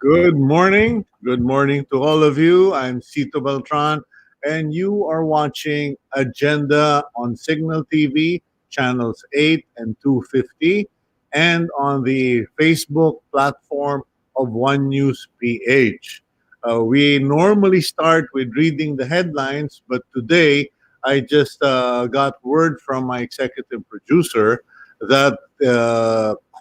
Good morning. Good morning to all of you. I'm Cito Beltran, and you are watching Agenda on Signal TV, channels 8 and 250, and on the Facebook platform of One News PH. We normally start with reading the headlines, but today I just got word from my executive producer that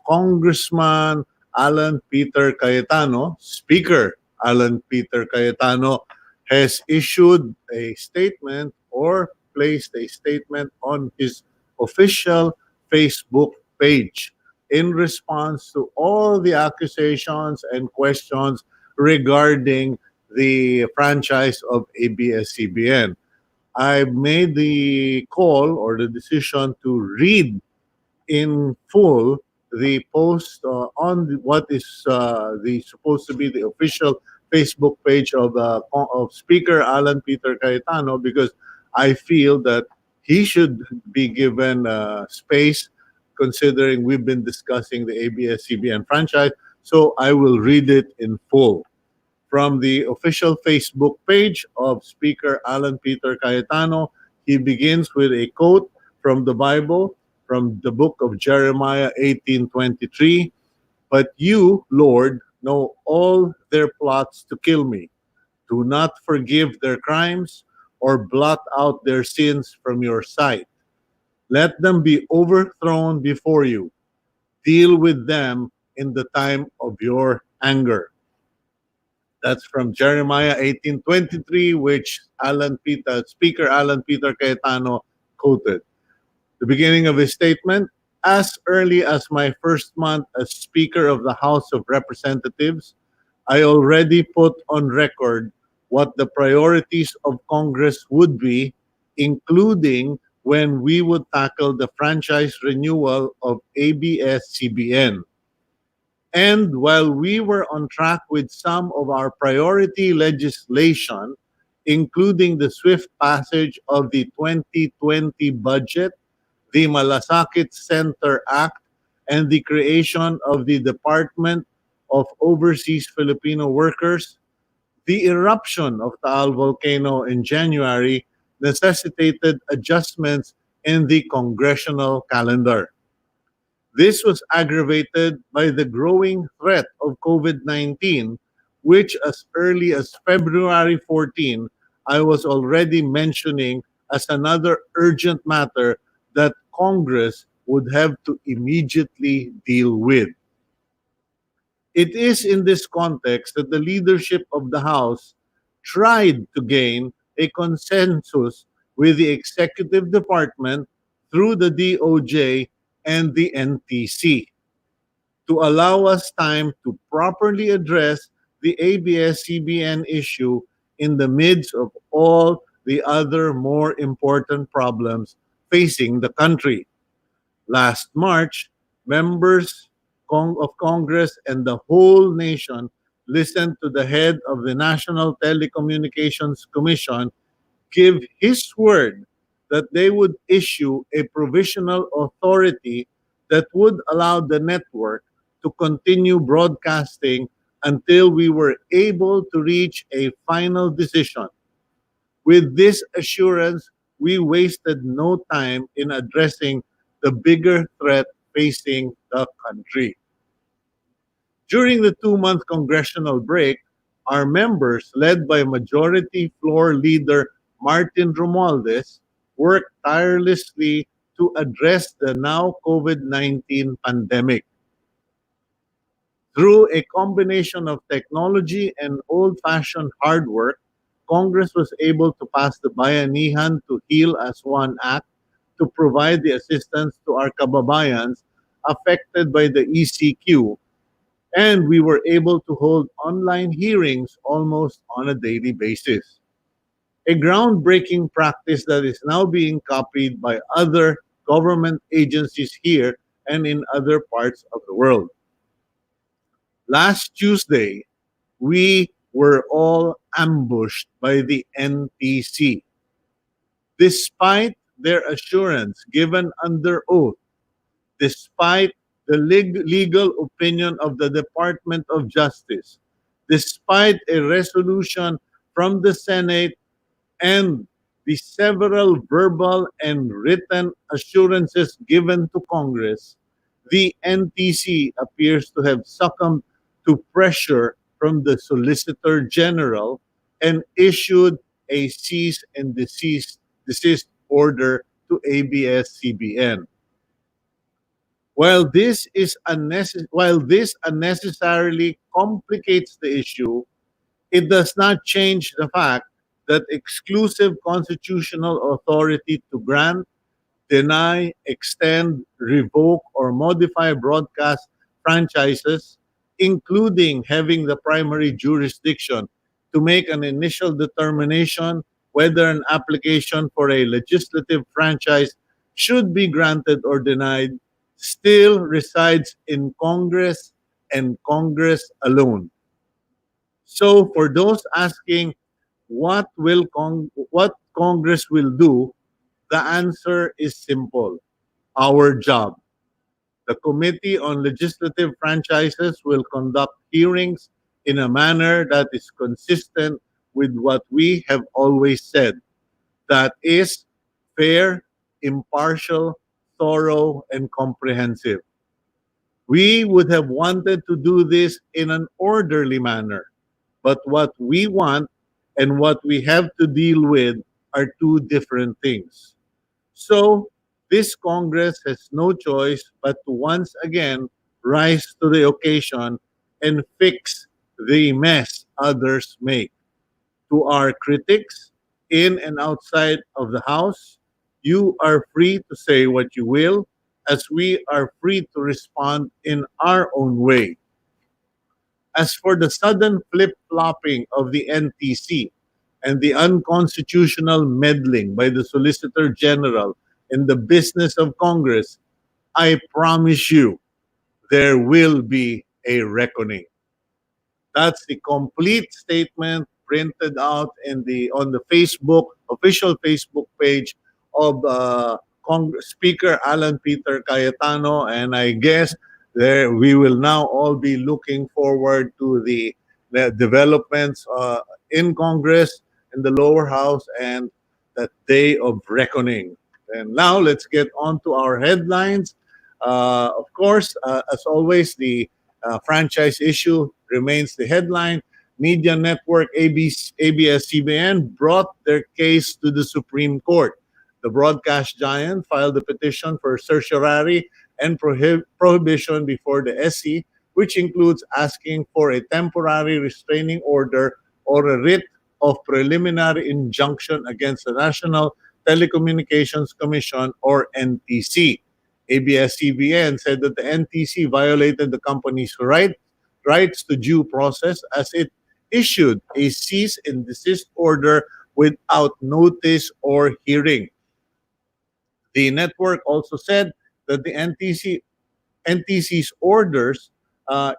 Congressman Alan Peter Cayetano, Speaker Alan Peter Cayetano, has issued a statement or placed a statement on his official Facebook page in response to all the accusations and questions regarding the franchise of ABS-CBN. I made the call or the decision to read in full the post on what is the supposed to be the official Facebook page of Speaker Alan Peter Cayetano, because I feel that he should be given space, considering we've been discussing the ABS-CBN franchise. So I will read it in full from the official Facebook page of Speaker Alan Peter Cayetano. He begins with a quote from the Bible, from the book of Jeremiah 18:23. But you, Lord, know all their plots to kill me. Do not forgive their crimes or blot out their sins from your sight. Let them be overthrown before you. Deal with them in the time of your anger. That's from Jeremiah 18:23, which Speaker Alan Peter Cayetano quoted. The beginning of his statement: as early as my first month as Speaker of the House of Representatives, I already put on record what the priorities of Congress would be, including when we would tackle the franchise renewal of ABS-CBN. And while we were on track with some of our priority legislation, including the swift passage of the 2020 budget, the Malasakit Center Act, and the creation of the Department of Overseas Filipino Workers, the eruption of Taal volcano in January necessitated adjustments in the congressional calendar. This was aggravated by the growing threat of COVID-19, which as early as February 14, I was already mentioning as another urgent matter that Congress would have to immediately deal with. It is in this context that the leadership of the House tried to gain a consensus with the executive department through the DOJ and the NTC to allow us time to properly address the ABS-CBN issue in the midst of all the other more important problems facing the country. Last March, members of Congress and the whole nation listened to the head of the National Telecommunications Commission give his word that they would issue a provisional authority that would allow the network to continue broadcasting until we were able to reach a final decision. With this assurance, we wasted no time in addressing the bigger threat facing the country. During the 2 month congressional break, our members, led by Majority Floor Leader Martin Romualdez, worked tirelessly to address the now COVID-19 pandemic. Through a combination of technology and old-fashioned hard work, Congress was able to pass the Bayanihan to Heal as One Act to provide the assistance to our kababayans affected by the ECQ, and we were able to hold online hearings almost on a daily basis. A groundbreaking practice that is now being copied by other government agencies here and in other parts of the world. Last Tuesday, we were all ambushed by the NTC. Despite their assurance given under oath, despite the legal opinion of the Department of Justice, despite a resolution from the Senate and the several verbal and written assurances given to Congress, the NTC appears to have succumbed to pressure from the Solicitor General and issued a cease and desist order to ABS-CBN. While this unnecessarily complicates the issue, it does not change the fact that exclusive constitutional authority to grant, deny, extend, revoke, or modify broadcast franchises, including having the primary jurisdiction to make an initial determination whether an application for a legislative franchise should be granted or denied, still resides in Congress and Congress alone. So, for those asking what Congress will do, the answer is simple: our job. The Committee on Legislative Franchises will conduct hearings in a manner that is consistent with what we have always said. That is fair, impartial, thorough, and comprehensive. We would have wanted to do this in an orderly manner, but what we want and what we have to deal with are two different things. So, this Congress has no choice but to once again rise to the occasion and fix the mess others make. To our critics, in and outside of the House, you are free to say what you will, as we are free to respond in our own way. As for the sudden flip flopping of the NTC and the unconstitutional meddling by the Solicitor General in the business of Congress, I promise you there will be a reckoning. That's the complete statement printed out in the on the Facebook official Facebook page of Speaker Alan Peter Cayetano, and I guess there we will now all be looking forward to the developments in Congress, in the lower house, and that day of reckoning. And now let's get on to our headlines. Of course, as always, the franchise issue remains the headline. Media network ABS-CBN brought their case to the Supreme Court. The broadcast giant filed a petition for certiorari and prohibition before the SC, which includes asking for a temporary restraining order or a writ of preliminary injunction against the National Telecommunications Commission, or NTC. ABS-CBN said that the NTC violated the company's rights to due process as it issued a cease and desist order without notice or hearing. The network also said that the NTC's orders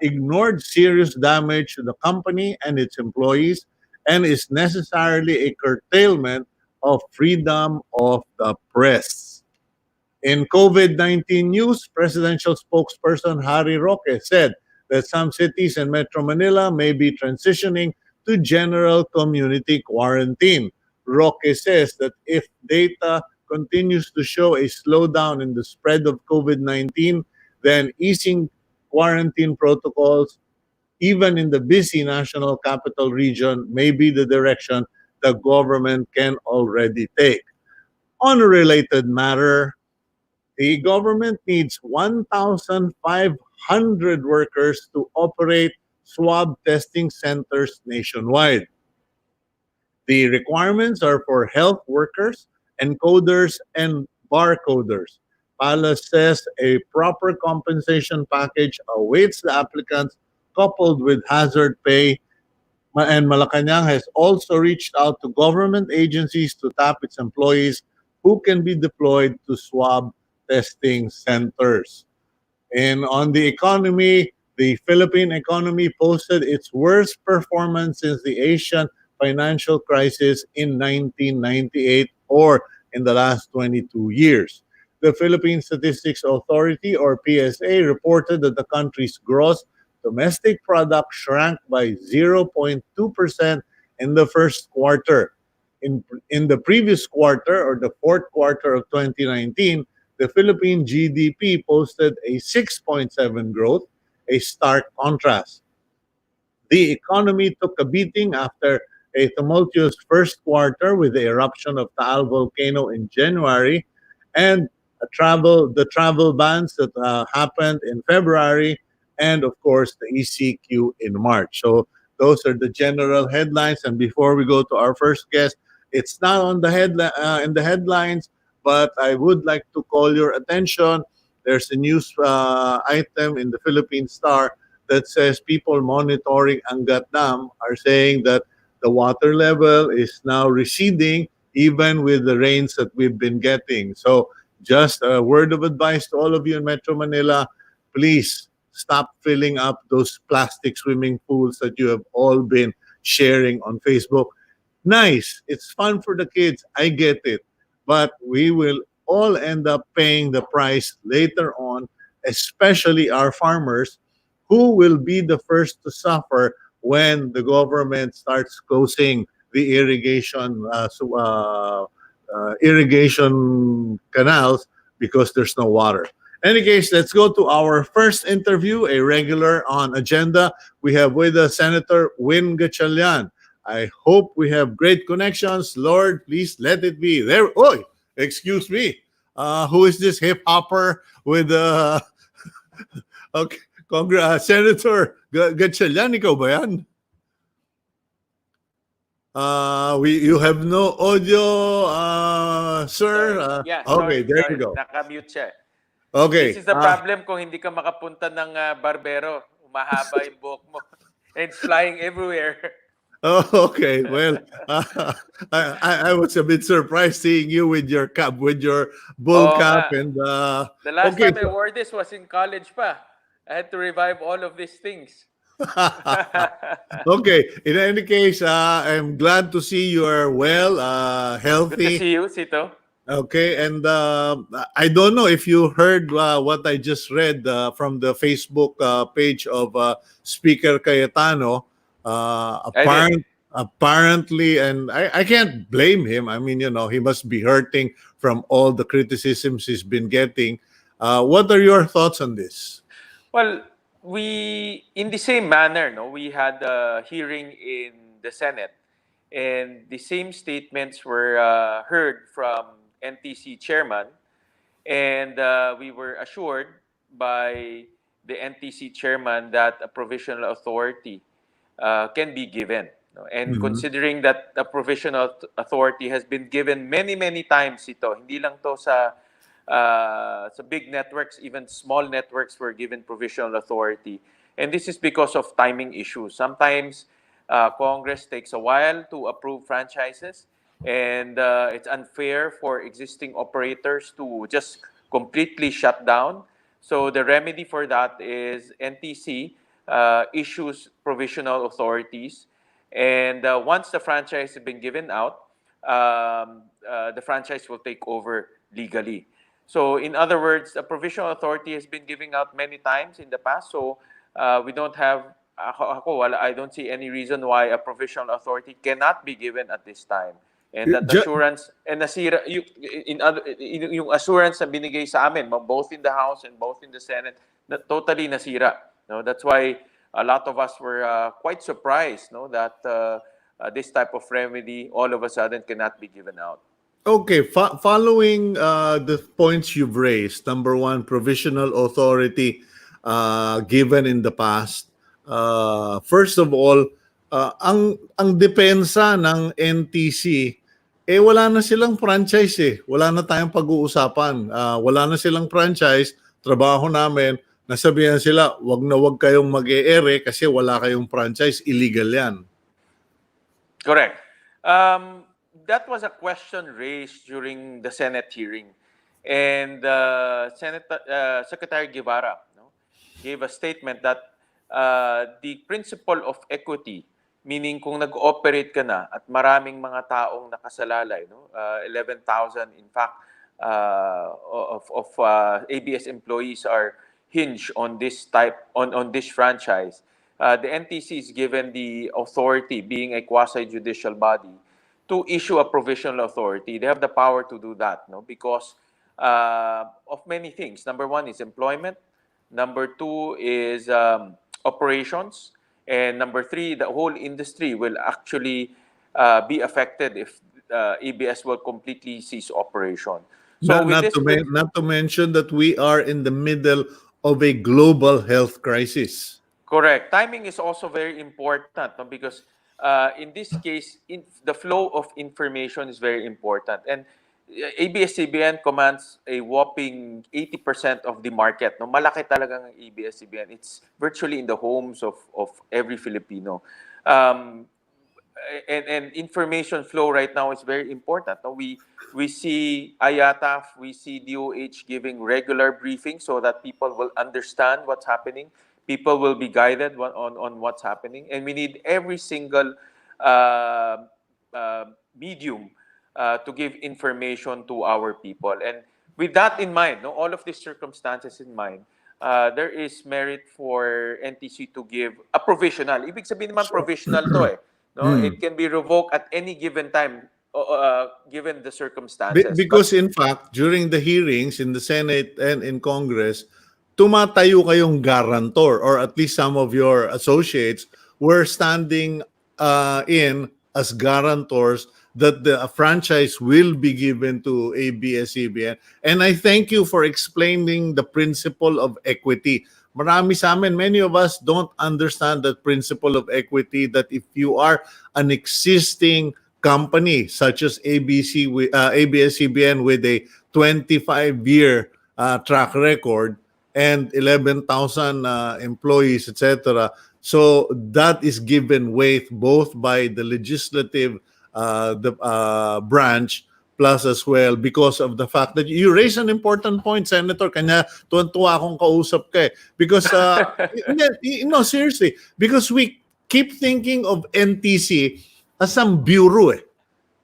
ignored serious damage to the company and its employees and is necessarily a curtailment of freedom of the press. In COVID-19 news, presidential spokesperson Harry Roque said that some cities in Metro Manila may be transitioning to general community quarantine. Roque says that if data continues to show a slowdown in the spread of COVID-19, then easing quarantine protocols, even in the busy national capital region, may be the direction the government can already take. On a related matter, the government needs 1,500 workers to operate swab testing centers nationwide. The requirements are for health workers, encoders, and barcoders. Palace says a proper compensation package awaits the applicants coupled with hazard pay, and Malacanang has also reached out to government agencies to tap its employees who can be deployed to swab testing centers. And on the economy, the Philippine economy posted its worst performance since the Asian financial crisis in 1998, or in the last 22 years. The Philippine Statistics Authority, or PSA, reported that the country's gross domestic product shrank by 0.2% in the first quarter. In the previous quarter, or the fourth quarter of 2019, the Philippine GDP posted a 6.7 growth, a stark contrast. The economy took a beating after a tumultuous first quarter with the eruption of Taal volcano in January and the travel bans that happened in February, and of course the ECQ in March. So those are the general headlines. And before we go to our first guest, it's not on the in the headlines, but I would like to call your attention. There's a news item in the Philippine Star that says people monitoring Angat Dam are saying that the water level is now receding even with the rains that we've been getting. So just a word of advice to all of you in Metro Manila, please stop filling up those plastic swimming pools that you have all been sharing on Facebook. Nice, it's fun for the kids, I get it. But we will all end up paying the price later on, especially our farmers, who will be the first to suffer when the government starts closing the irrigation canals because there's no water. Any case, let's go to our first interview, a regular on agenda. We have with us Senator Win GATCHALIAN. I hope we have great connections. Lord, please let it be. There. Oh, excuse me. Who is this hip hopper with okay, Senator GATCHALIAN, ikaw ba yan? You have no audio, sir. Yeah, okay, sorry, there sorry. you go. Naka-mute siya. Okay. This is the problem kung hindi ka makapunta ng barbero. Umahaba yung buhok mo. And it's flying everywhere. Oh, okay. Well, I was a bit surprised seeing you with your cap, with your bull cap, and the last okay. time I wore this was in college pa. I had to revive all of these things. Okay. In any case, I'm glad to see you are well, healthy. Good to see you, Sito. Okay, and I don't know if you heard what I just read from the Facebook page of Speaker Cayetano. Apparently, and I can't blame him. I mean, he must be hurting from all the criticisms he's been getting. What are your thoughts on this? Well, in the same manner, we had a hearing in the Senate, and the same statements were heard from NTC chairman, and we were assured by the NTC chairman that a provisional authority can be given. And considering that the provisional authority has been given many, many times hindi lang to sa big networks, even small networks were given provisional authority. And this is because of timing issues. Sometimes Congress takes a while to approve franchises, and it's unfair for existing operators to just completely shut down. So the remedy for that is NTC issues provisional authorities, and once the franchise has been given out, the franchise will take over legally. So in other words, a provisional authority has been giving out many times in the past, so we don't have, I don't see any reason why a provisional authority cannot be given at this time. And that assurance, and nasira, yung assurance na binigay sa amin, both in the House and both in the Senate, totally nasira. That's why a lot of us were quite surprised that this type of remedy all of a sudden cannot be given out. Okay, following the points you've raised, number one, provisional authority given in the past. First of all, ang depensa ng NTC, wala na silang franchise Wala na tayong pag-uusapan. Wala na silang franchise, trabaho namin, nasabihan sila, wag na wag kayong mag-e-ere kasi wala kayong franchise, illegal yan. Correct. That was a question raised during the Senate hearing. And Secretary Guevara gave a statement that the principle of equity, meaning kung nag-ooperate ka na at maraming mga taong nakasalalay, 11,000 in fact of ABS employees are hinge on this on this franchise. The NTC is given the authority, being a quasi-judicial body, to issue a provisional authority. They have the power to do that, no? Because of many things. Number one is employment. Number two is operations. And number three, the whole industry will actually be affected if ABS will completely cease operation. So with this, with Not to mention that we are in the middle of a global health crisis. correct. Timing is also very important, no? Because in this case, the flow of information is very important. And ABS-CBN commands a whopping 80% of the market. No? Malaki talagang ABS-CBN. It's virtually in the homes of every Filipino. Um, and information flow right now is very important. No? We see IATAF, we see DOH giving regular briefings so that people will understand what's happening. People will be guided on what's happening. And we need every single uh, uh, medium to give information to our people. And with that in mind, no, all of these circumstances in mind, there is merit for NTC to give a provisional. Ibig sabihin naman provisional to eh. No, Hmm. it can be revoked at any given time, given the circumstances. But Because in fact, during the hearings in the Senate and in Congress, tumatayo kayong guarantor, or at least some of your associates were standing in as guarantors that the franchise will be given to ABS-CBN. And I thank you for explaining the principle of equity. Marami sa amin, many of us don't understand that principle of equity, that if you are an existing company such as ABS-CBN with a 25-year track record and 11,000 employees, etc. So that is given weight both by the legislative branch, plus as well because of the fact that you raise an important point, Senator. Kanya tuwan-tuwa akong kausap ka eh. Because, no, seriously, because we keep thinking of NTC as some bureau eh.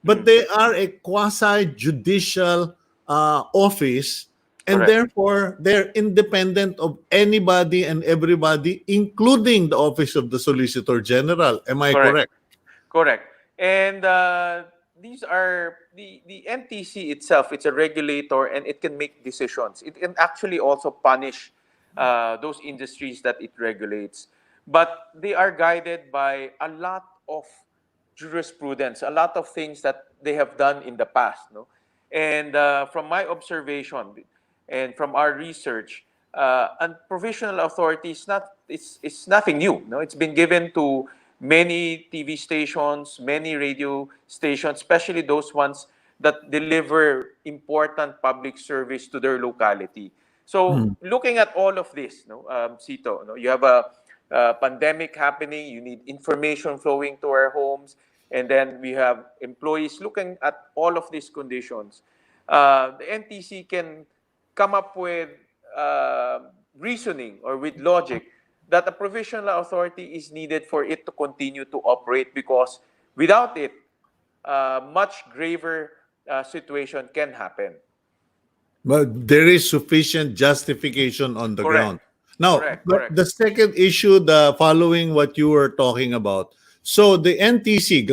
But they are a quasi-judicial office, and correct. therefore they're independent of anybody and everybody, including the Office of the Solicitor General. Am I Correct. correct? Correct. And these are the NTC itself. It's a regulator, and it can make decisions. It can actually also punish those industries that it regulates. But they are guided by a lot of jurisprudence, a lot of things that they have done in the past. No, and from my observation and from our research, and provisional authority is not it's nothing new. No, it's been given to many TV stations, many radio stations, especially those ones that deliver important public service to their locality. So, Mm. looking at all of this, no, Sito, no, you have a pandemic happening. You need information flowing to our homes, and then we have employees looking at all of these conditions. The NTC can come up with reasoning or with logic that a provisional authority is needed for it to continue to operate, because without it, much graver situation can happen. But there is sufficient justification on the Correct. ground. Now, Correct. Correct. the second issue, the following what you were talking about. So the NTC,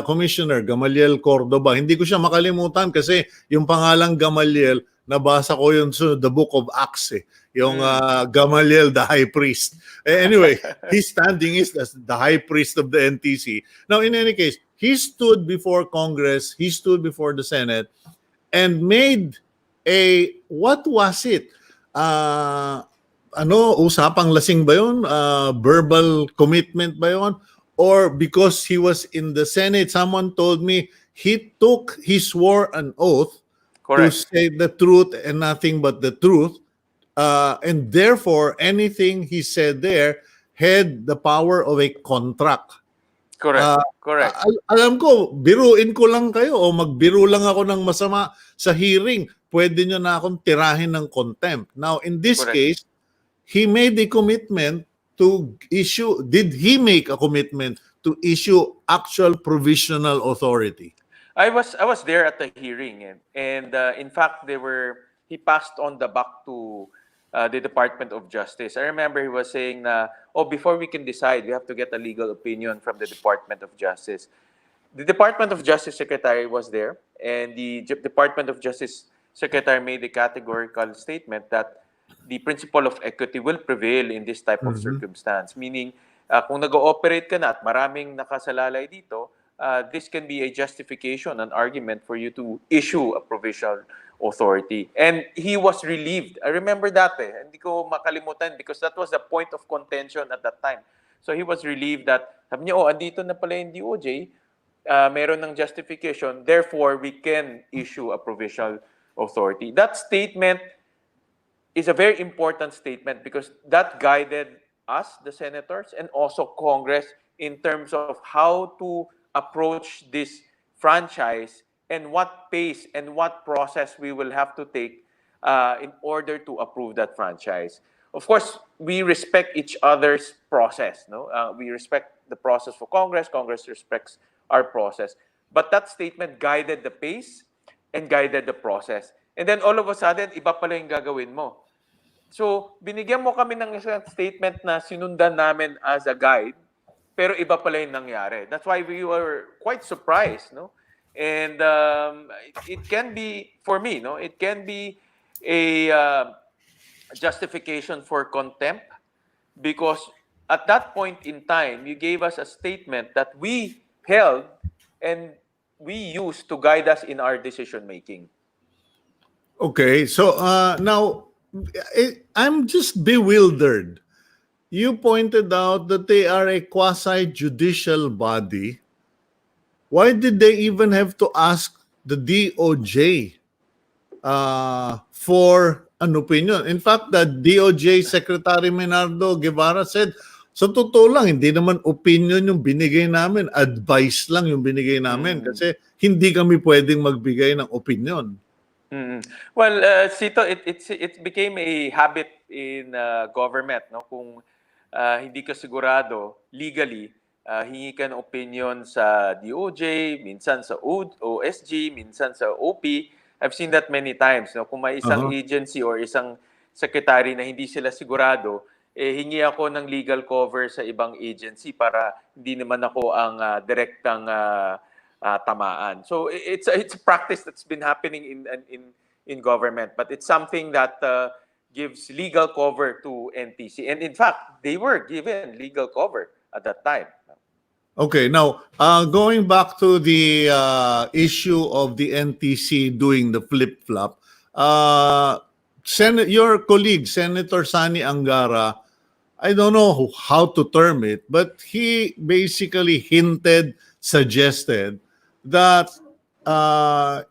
Commissioner Gamaliel Cordoba, hindi ko siya makalimutan kasi yung pangalang Gamaliel, nabasa ko yun sa the book of Acts eh. Yung Gamaliel, the high priest. Anyway, his standing is as the high priest of the NTC. Now, in any case, he stood before Congress, he stood before the Senate, and made what was it? Usapang lasing ba yun? Verbal commitment ba yun? Or because he was in the Senate, someone told me he swore an oath to Correct. say the truth and nothing but the truth. And therefore, anything he said there had the power of a contract. Correct. Correct. Alam ko, biruin ko lang kayo o magbiro lang ako ng masama sa hearing. Pwede nyo na akong tirahin ng contempt. Now, in this Correct. case, he made a commitment to issue, did he make a commitment to issue actual provisional authority? I was there at the hearing, and in fact he passed on the buck the Department of Justice. I remember he was saying na, oh, before we can decide, we have to get a legal opinion from the Department of Justice. The Department of Justice Secretary was there, and the Department of Justice Secretary made a categorical statement that the principle of equity will prevail in this type of circumstance. Meaning, kung nag-ooperate ka na at maraming nakasalalay dito, this can be a justification, an argument for you to issue a provisional authority. And he was relieved. I remember that hindi ko makalimutan because that was the point of contention at that time. So he was relieved that, sabi niya, oh, andito na pala yung DOJ, meron ng justification, therefore we can issue a provisional authority. That statement is a very important statement because that guided us, the senators, and also Congress in terms of how to approach this franchise and what pace and what process we will have to take in order to approve that franchise. Of course, we respect each other's process. No, we respect the process for Congress. Congress respects our process. But that statement guided the pace and guided the process. And then all of a sudden, iba pala yung gagawin mo. So, binigyan mo kami ng isang statement na sinundan namin as a guide, pero iba pala yung nangyari. That's why we were quite surprised, no? And it can be, for me, no, it can be a justification for contempt because at that point in time, you gave us a statement that we held and we used to guide us in our decision making. Okay, so now I'm just bewildered. You pointed out that they are a quasi-judicial body. Why did they even have to ask the DOJ for an opinion? In fact, the DOJ Secretary Menardo Guevara said, sa totoo lang, hindi naman opinion yung binigay namin, advice lang yung binigay namin kasi hindi kami pwedeng magbigay ng opinion. Well, Sito, it became a habit in government, no? Kung hindi ka sigurado legally, hingi ka ng opinion sa DOJ, minsan sa OSG, minsan sa OP. I've seen that many times. No? Kung may isang agency or isang secretary na hindi sila sigurado, hingi ako ng legal cover sa ibang agency para hindi naman ako ang direktang tamaan. So it's a practice that's been happening in government, but it's something that gives legal cover to NTC. And in fact, they were given legal cover at that time. Okay, now going back to the issue of the NTC doing the flip-flop, your colleague, Senator Sani Angara, I don't know how to term it, but he basically hinted, suggested that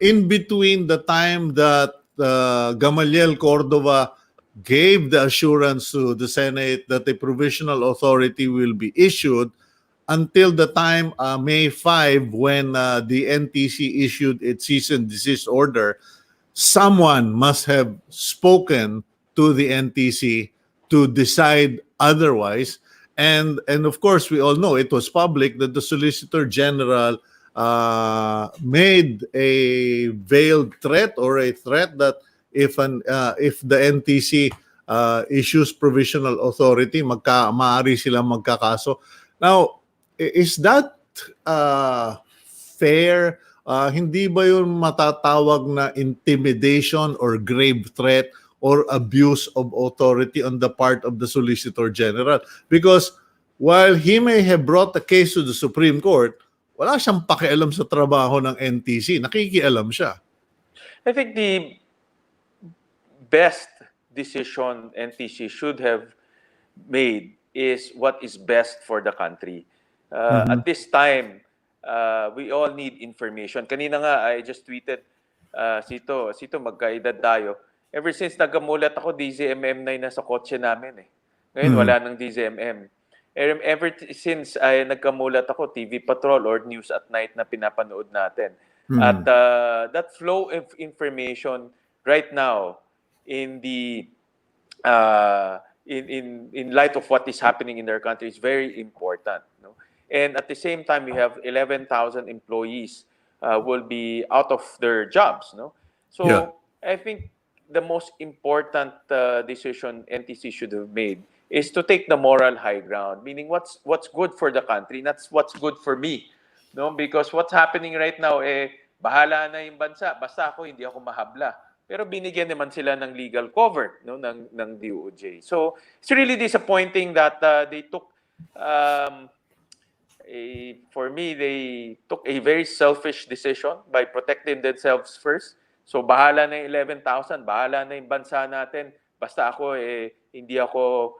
in between the time that Gamaliel Cordova gave the assurance to the Senate that a provisional authority will be issued until the time May 5 when the NTC issued its cease and desist order, someone must have spoken to the NTC to decide otherwise. And of course, we all know it was public that the Solicitor General made a veiled threat or a threat that if the NTC issues provisional authority, maaari silang magkakaso. Now, is that fair? Hindi ba yun matatawag na intimidation or grave threat or abuse of authority on the part of the Solicitor General? Because while he may have brought the case to the Supreme Court, wala siyang pakialam sa trabaho ng NTC. Nakikialam siya. I think the best decision NTC should have made is what is best for the country. At this time, we all need information. Kanina nga, I just tweeted, Sito, magkaedad tayo. Ever since nagamulat ako, DZMM na yung nasa kotse namin. Ngayon, wala nang DZMM. Ever since ay nagkamulat ako, TV Patrol or News at Night na pinapanood natin. At that flow of information right now in the in light of what is happening in their country is very important. No? And at the same time, we have 11,000 employees will be out of their jobs. No? So I think the most important decision NTC should have made is to take the moral high ground, meaning what's good for the country, not what's good for me. No, because what's happening right now, bahala na yung bansa, basta ako hindi ako mahabla. Pero binigyan naman sila ng legal cover, no, ng DOJ. So it's really disappointing that they took for me, they took a very selfish decision by protecting themselves first. So bahala na yung 11,000, bahala na yung bansa natin. Basta ako, hindi ako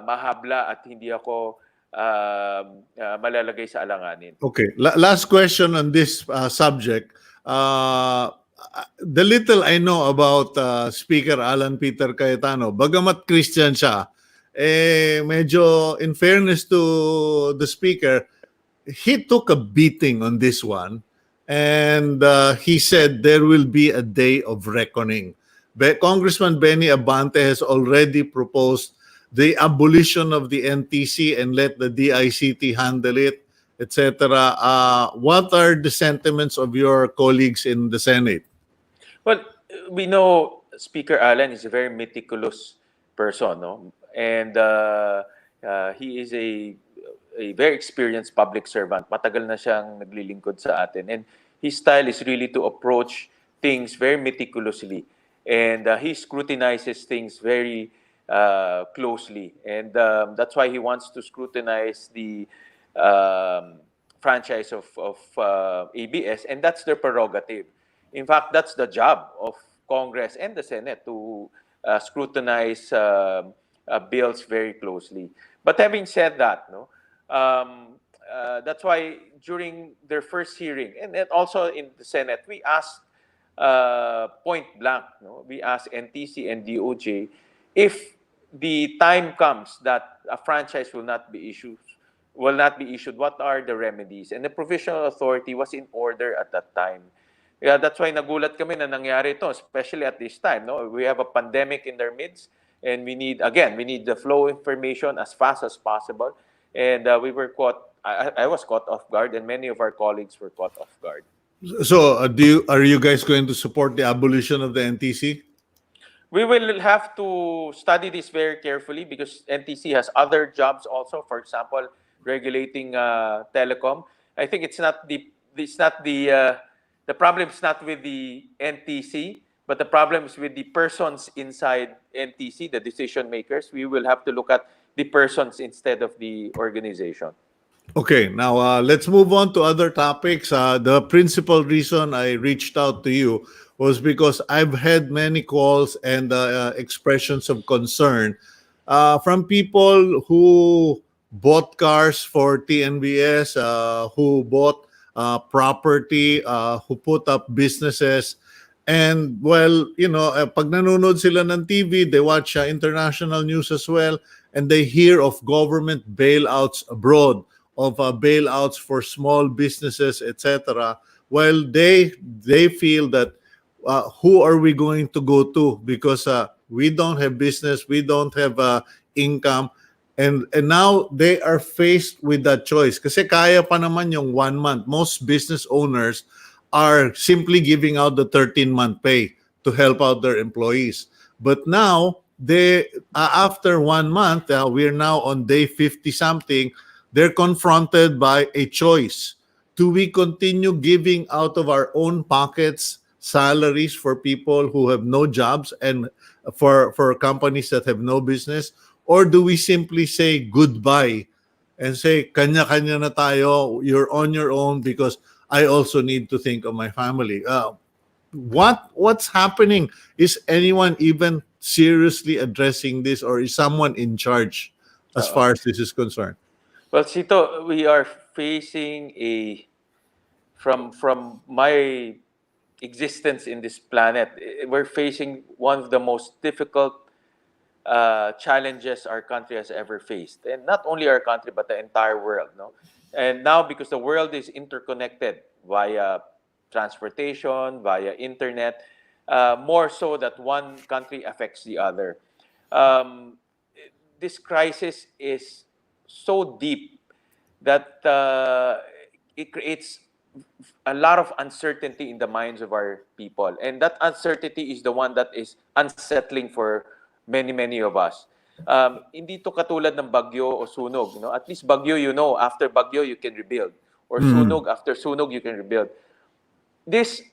mahabla at hindi ako malalagay sa alanganin. Okay. Last question on this subject. The little I know about Speaker Alan Peter Cayetano, bagamat Christian siya, medyo in fairness to the Speaker, he took a beating on this one, and he said there will be a day of reckoning. Congressman Benny Abante has already proposed the abolition of the NTC and let the DICT handle it, etc. What are the sentiments of your colleagues in the Senate? Well, we know Speaker Alan is a very meticulous person, no? And he is a very experienced public servant. Matagal na siyang naglilingkod sa atin. And his style is really to approach things very meticulously. And he scrutinizes things very closely. And that's why he wants to scrutinize the franchise of ABS. And that's their prerogative. In fact, that's the job of Congress and the Senate to scrutinize bills very closely. But having said that, no, that's why during their first hearing and then also in the Senate, we asked point blank, no, we asked NTC and DOJ if the time comes that a franchise will not be issued, what are the remedies? And the provisional authority was in order at that time. Yeah, that's why nagulat kami na nangyari ito, especially at this time. No, we have a pandemic in their midst, and we need the flow of information as fast as possible. And we were caught. I was caught off guard, and many of our colleagues were caught off guard. So, are you guys going to support the abolition of the NTC? We will have to study this very carefully because NTC has other jobs also. For example, regulating telecom. I think it's not the problem is not with the NTC, but the problem is with the persons inside NTC, the decision makers. We will have to look at the persons instead of the organization. Okay, now let's move on to other topics. The principal reason I reached out to you was because I've had many calls and expressions of concern from people who bought cars for TNBS, who bought property, who put up businesses. And well, pag nanonood sila ng TV, they watch international news as well, and they hear of government bailouts abroad, of bailouts for small businesses, etc. Well, they feel that who are we going to go to, because we don't have business, we don't have income, and now they are faced with that choice. Kasi kaya pa naman yung 1 month. Most business owners are simply giving out the 13-month pay to help out their employees. But now, they after 1 month, we're now on day 50 something, they're confronted by a choice. Do we continue giving out of our own pockets salaries for people who have no jobs and for companies that have no business? Or do we simply say goodbye and say, kanya-kanya na tayo, you're on your own because I also need to think of my family? What's happening? Is anyone even seriously addressing this, or is someone in charge as far as this is concerned? Well, Sito, we are facing from my existence in this planet, we're facing one of the most difficult challenges our country has ever faced, and not only our country but the entire world. No, and now because the world is interconnected via transportation, via internet, more so that one country affects the other. This crisis is so deep that it creates a lot of uncertainty in the minds of our people. And that uncertainty is the one that is unsettling for many of us. Hindi to katulad ng bagyo o sunog. No? At least bagyo, after bagyo, you can rebuild. Or sunog, after sunog, you can rebuild. This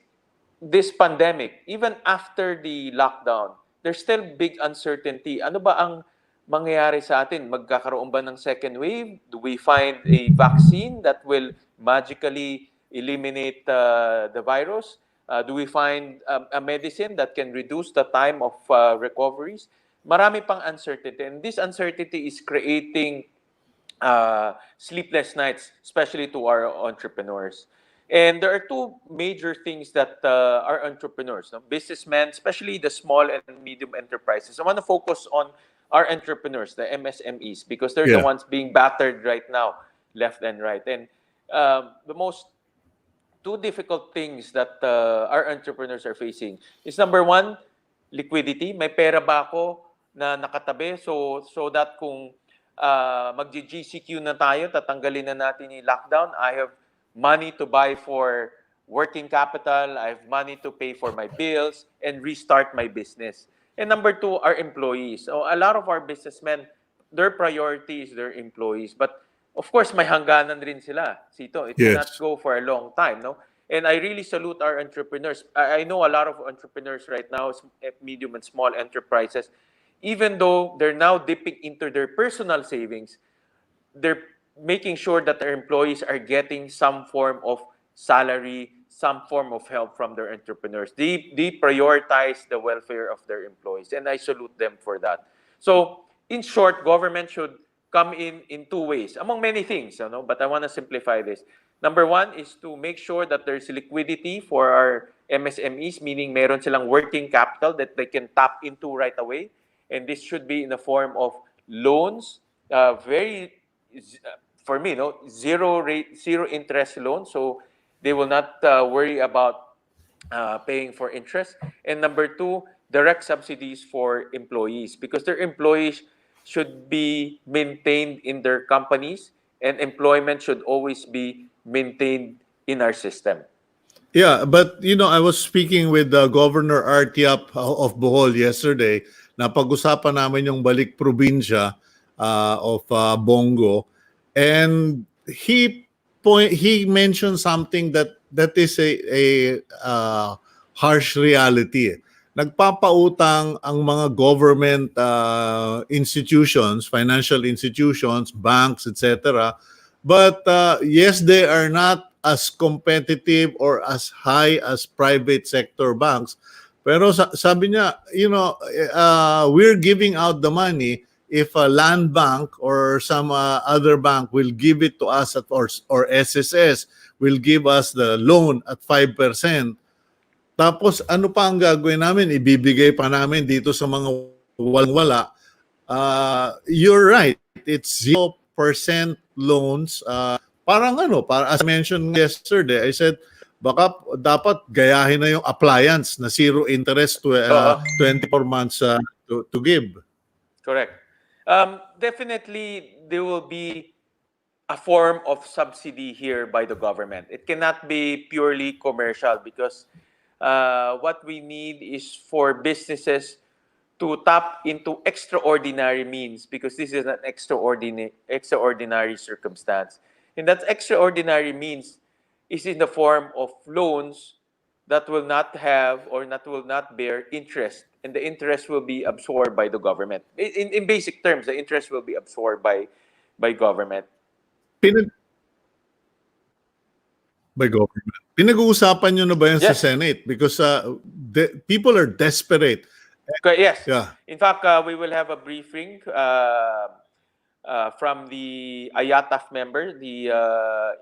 this pandemic, even after the lockdown, there's still big uncertainty. Ano ba ang mangyayari sa atin? Magkakaroon ba ng second wave? Do we find a vaccine that will magically eliminate the virus? Do we find a medicine that can reduce the time of recoveries? Marami pang uncertainty. And this uncertainty is creating sleepless nights, especially to our entrepreneurs. And there are two major things that our entrepreneurs, no, businessmen, especially the small and medium enterprises, I want to focus on our entrepreneurs, the MSMEs, because they're the Yeah. ones being battered right now, left and right. And the most two difficult things that our entrepreneurs are facing is number one, liquidity. May pera ba ako na nakatabi so that kung mag-GCQ na tayo, tatanggalin na natin yung lockdown, I have money to buy for working capital, I have money to pay for my bills and restart my business. And number two, our employees. So a lot of our businessmen, their priority is their employees. But of course, may hangganan rin sila. Sito, it cannot Yes. go for a long time, no? And I really salute our entrepreneurs. I know a lot of entrepreneurs right now, medium and small enterprises, even though they're now dipping into their personal savings, they're making sure that their employees are getting some form of salary, some form of help from their entrepreneurs. They prioritize the welfare of their employees, and I salute them for that. So, in short, government should come in two ways, among many things, but I want to simplify this. Number one is to make sure that there's liquidity for our MSMEs, meaning meron silang working capital that they can tap into right away. And this should be in the form of loans, very for me, no, zero rate, zero interest loan, so they will not worry about paying for interest. And number two, direct subsidies for employees, because their employees should be maintained in their companies, and employment should always be maintained in our system. Yeah, but I was speaking with Governor Artiap of Bohol yesterday. Napag-usapan namin yung balik probinsya of Bongo, and he mentioned something that is a harsh reality. Nagpapautang ang mga government institutions, financial institutions, banks, etc. But yes, they are not as competitive or as high as private sector banks. Pero sabi niya, we're giving out the money if a land bank or some other bank will give it to us or SSS will give us the loan at 5%. Tapos ano pa ang gagawin namin? Ibibigay pa namin dito sa mga walang-wala. You're right. It's 0% loans. Para as I mentioned yesterday, I said baka dapat gayahin na yung appliance na zero interest to 24 months to give. Correct. Definitely, there will be a form of subsidy here by the government. It cannot be purely commercial, because what we need is for businesses to tap into extraordinary means, because this is an extraordinary circumstance. And that extraordinary means is in the form of loans that will not have or that will not bear interest, and the interest will be absorbed by the government. In basic terms, the interest will be absorbed by government. By government. Pinag-uusapan nyo na ba yan sa Yes. Senate? Because people are desperate. Yes. Yeah. In fact, we will have a briefing from the IATAF member, the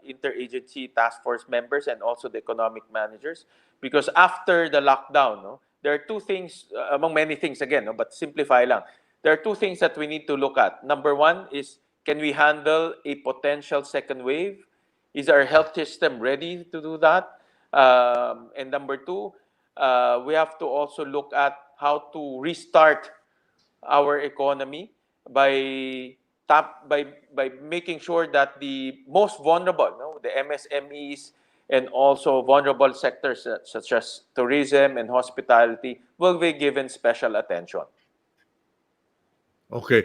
interagency task force members, and also the economic managers. Because after the lockdown, there are two things, among many things again, but simplify lang. There are two things that we need to look at. Number one is, can we handle a potential second wave? Is our health system ready to do that? And number two, we have to also look at how to restart our economy by by making sure that the most vulnerable, the MSMEs and also vulnerable sectors such as tourism and hospitality will be given special attention. Okay.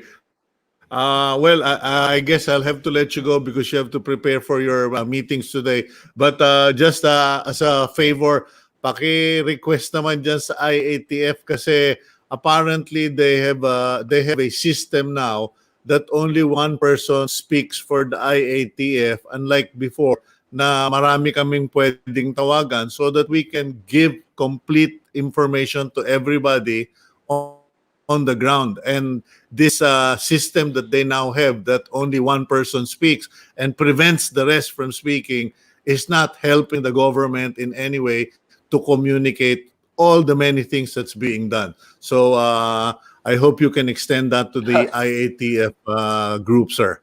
Well, I guess I'll have to let you go because you have to prepare for your meetings today. But just as a favor, paki-request naman dyan sa IATF kasi apparently they have a system now that only one person speaks for the IATF, unlike before na marami kaming pwedeng tawagan, so that we can give complete information to everybody on the ground. And this system that they now have, that only one person speaks and prevents the rest from speaking, is not helping the government in any way to communicate all the many things that's being done. So I hope you can extend that to the IATF group, sir.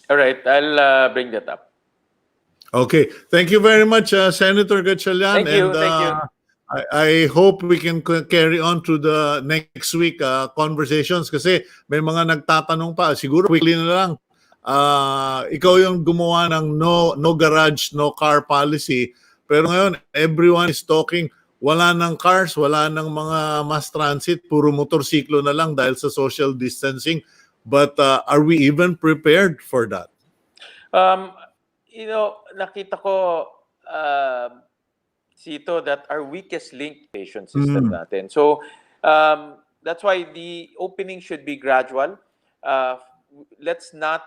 All right, I'll bring that up. Okay. Thank you very much, Senator Gatchalian. Thank you, And thank you. I hope we can carry on to the next week conversations kasi may mga nagtatanong pa. Siguro quickly na lang. Ikaw yung gumawa ng no garage, no car policy. Pero ngayon, everyone is talking, wala ng cars, wala ng mga mass transit, puro motorsiklo na lang dahil sa social distancing. But are we even prepared for that? Nakita ko, Sito, that our weakest link patient system natin. So, that's why the opening should be gradual. Let's not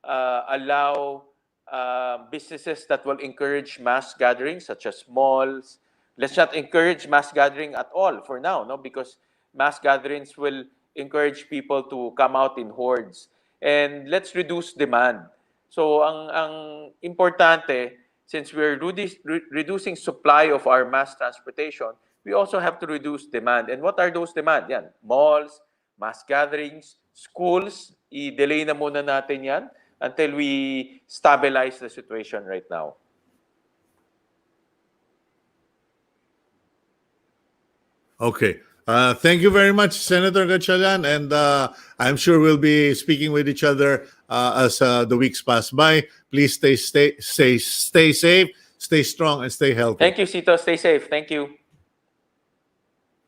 allow businesses that will encourage mass gatherings, such as malls. Let's not encourage mass gathering at all for now, no? Because mass gatherings will encourage people to come out in hordes. And let's reduce demand. So, ang importante, since we're reducing supply of our mass transportation, we also have to reduce demand. And what are those demand? Yan, malls, mass gatherings, schools, i-delay na muna natin yan until we stabilize the situation right now. Okay. Thank you very much, Senator Gatchalian, and I'm sure we'll be speaking with each other as the weeks pass by. Please stay safe, stay strong, and stay healthy. Thank you, Sito. Stay safe. Thank you.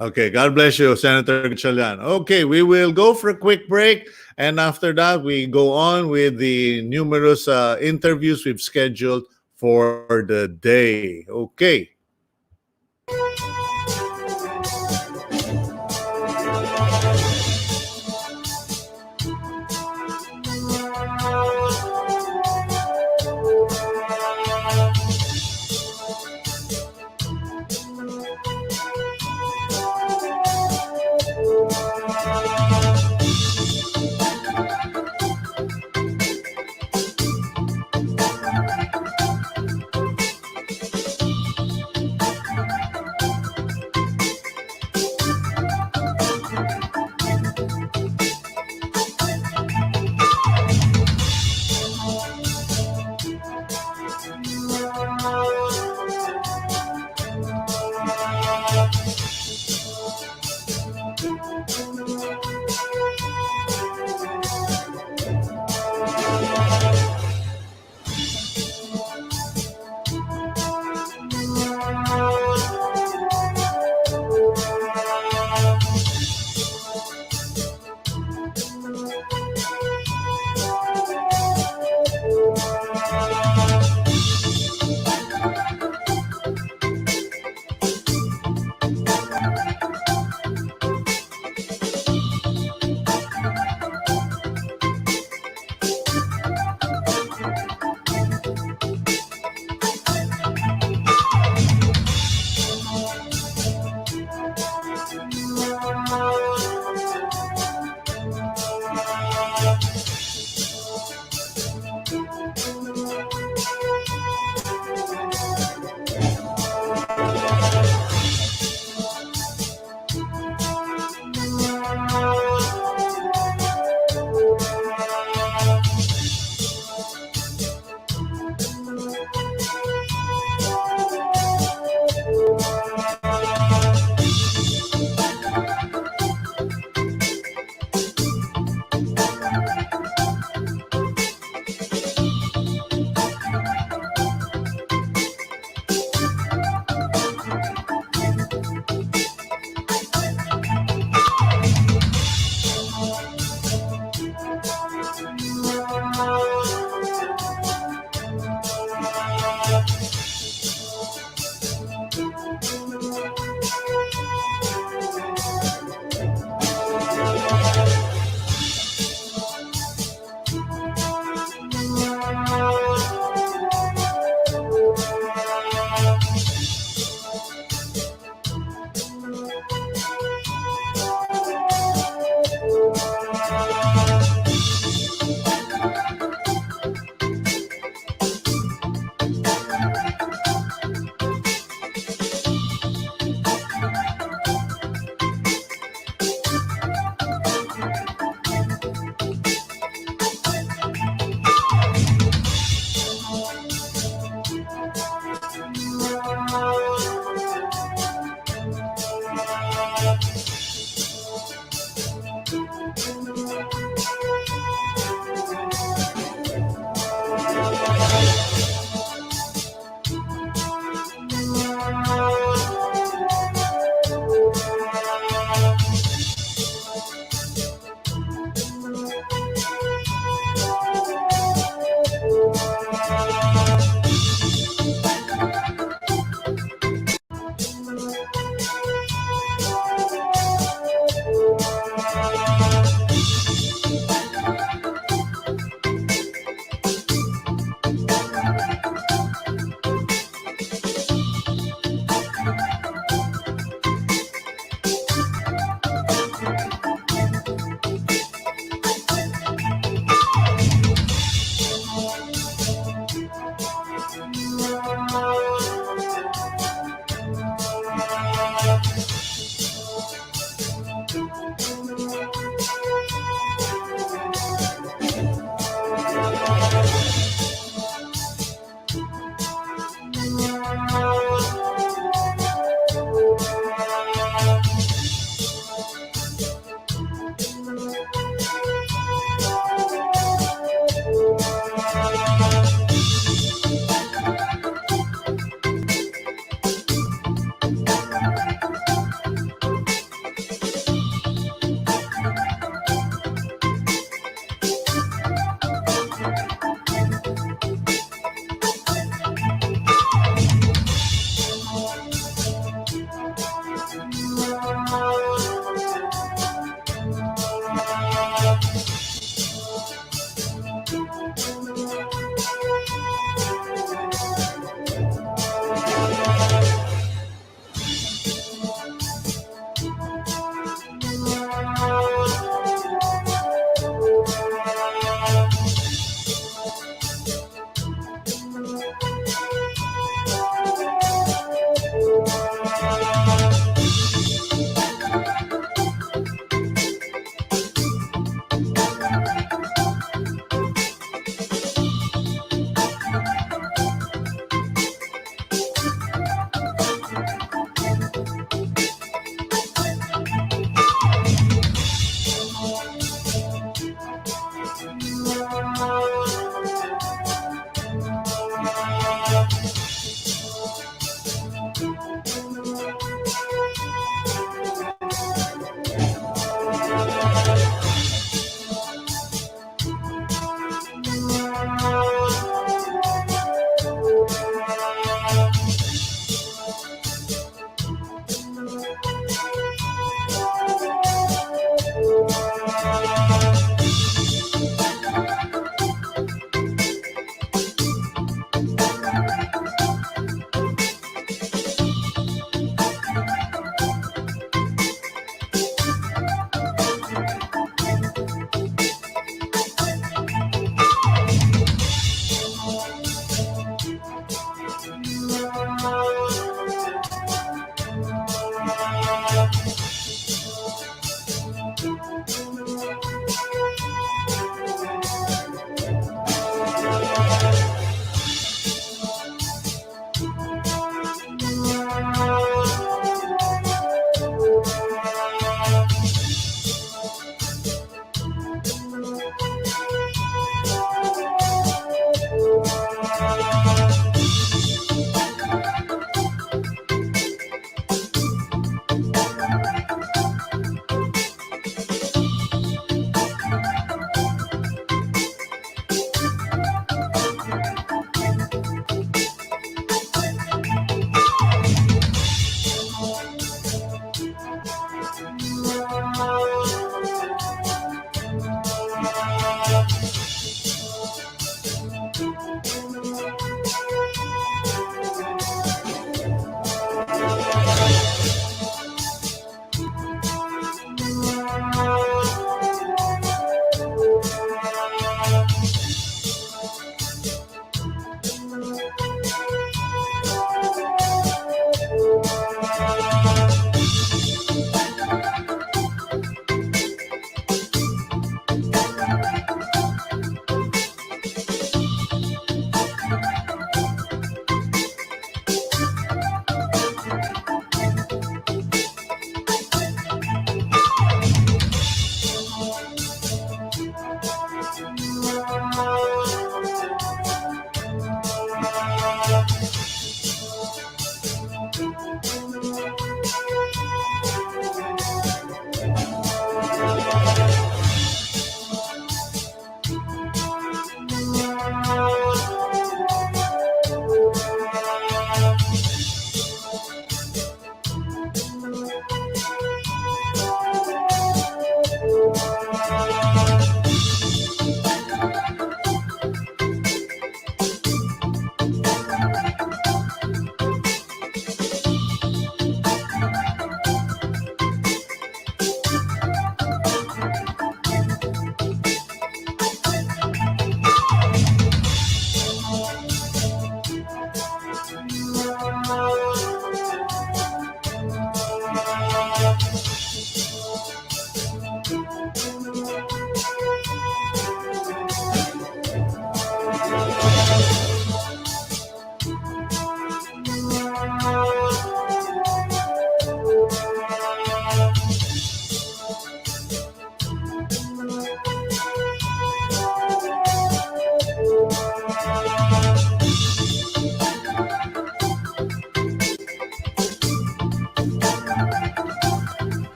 Okay, God bless you, Senator Gatchalian. Okay, we will go for a quick break, and after that, we go on with the numerous interviews we've scheduled for the day. Okay.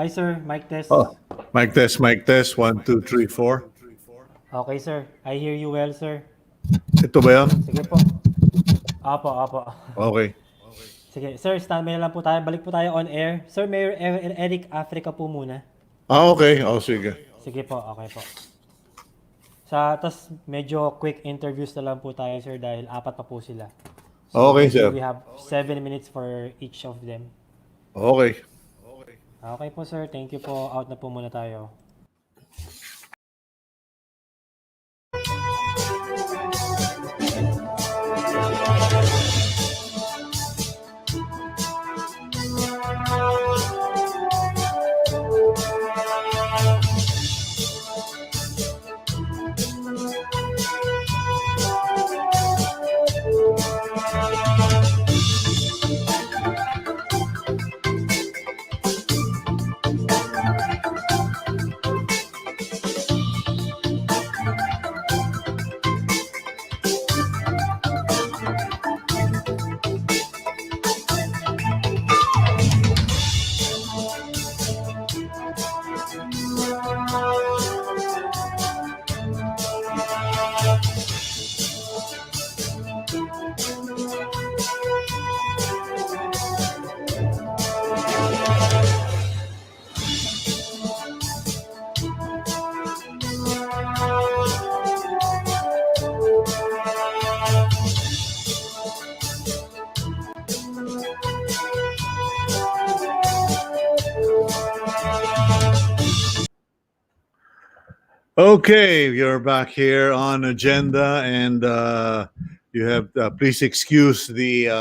Hi sir, mic Oh, test. mic test. One, two, three, four. Okay sir, I hear you well sir. Ito ba yan? Sige po. Apo, apo. Okay. Sige, sir, standby na lang po tayo. Balik po tayo on air. Sir, Mayor Eric Africa po muna. Okay. Oh, sige. Sige po, okay po. Tas medyo quick interviews na lang po tayo sir dahil apat pa po sila. So Okay, maybe sir. we have 7 minutes for each of them. Okay. Okay po sir, thank you po. Out na po muna tayo. Okay, you're back here on agenda, and you have please excuse the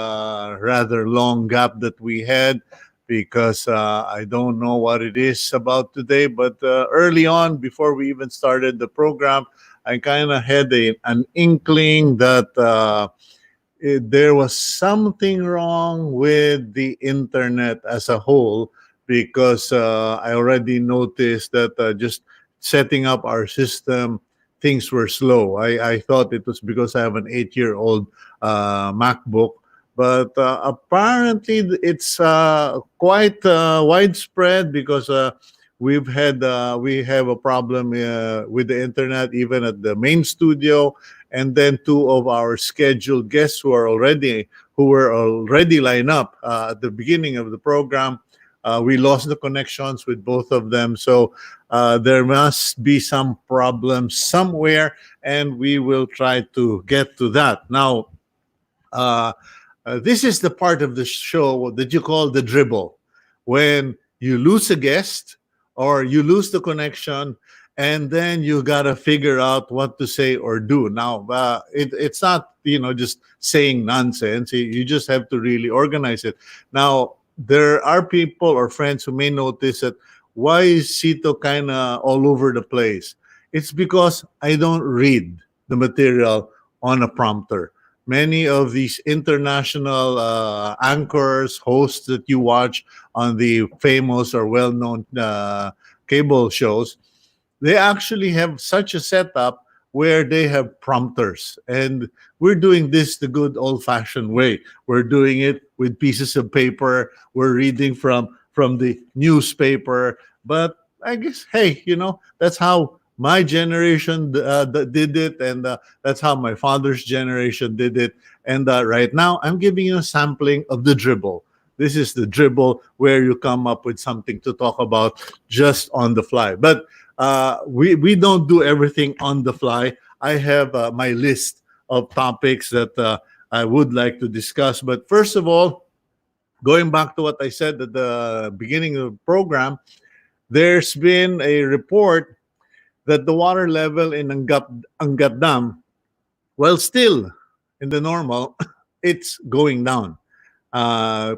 rather long gap that we had because I don't know what it is about today. But early on, before we even started the program, I kind of had an inkling that there was something wrong with the internet as a whole because I already noticed that just setting up our system, things were slow. I thought it was because I have an 8-year-old MacBook, but apparently it's quite widespread because we have a problem with the internet even at the main studio, and then two of our scheduled guests who were already lined up at the beginning of the program. We lost the connections with both of them, so there must be some problem somewhere, and we will try to get to that. Now, uh, this is the part of the show that you call the dribble, when you lose a guest or you lose the connection, and then you gotta figure out what to say or do. Now, it's not just saying nonsense. You just have to really organize it. Now, there are people or friends who may notice that why is Sito kind of all over the place? It's because I don't read the material on a prompter. Many of these international anchors, hosts that you watch on the famous or well-known cable shows, they actually have such a setup where they have prompters. And we're doing this the good old-fashioned way. We're doing it with pieces of paper. We're reading from the newspaper. But I guess, hey, that's how my generation did it, and that's how my father's generation did it. And right now, I'm giving you a sampling of the dribble. This is the dribble where you come up with something to talk about just on the fly. But we don't do everything on the fly. I have my list of topics that I would like to discuss. But first of all, going back to what I said at the beginning of the program, there's been a report that the water level in Angat Dam, while still in the normal, it's going down.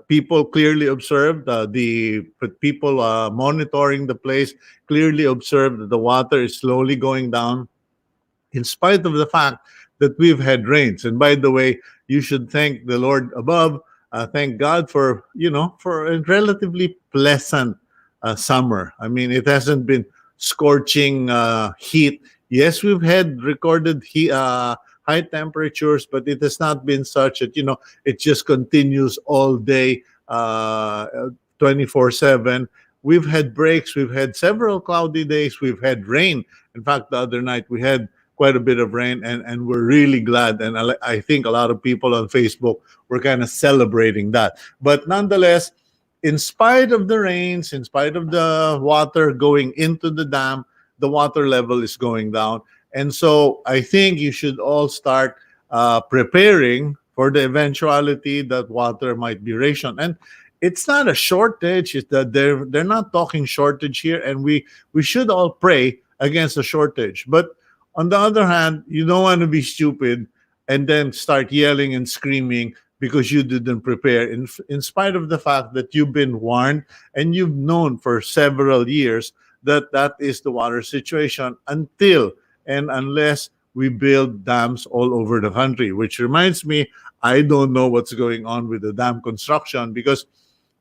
People clearly observed, the people monitoring the place clearly observed that the water is slowly going down in spite of the fact that we've had rains. And by the way, you should thank the Lord above. Thank God for a relatively pleasant summer. I mean, it hasn't been scorching heat. Yes, we've had recorded high temperatures, but it has not been such that it just continues all day, 24/7. we've had breaks, we've had several cloudy days, we've had rain. In fact, the other night we had quite a bit of rain, and we're really glad. And I think a lot of people on Facebook were kind of celebrating that. But nonetheless, in spite of the rains, in spite of the water going into the dam, the water level is going down. And so I think you should all start preparing for the eventuality that water might be rationed. And it's not a shortage. It's that they're not talking shortage here, and we should all pray against a shortage. But on the other hand, you don't want to be stupid and then start yelling and screaming because you didn't prepare, in spite of the fact that you've been warned and you've known for several years that that is the water situation until and unless we build dams all over the country. Which reminds me, I don't know what's going on with the dam construction, because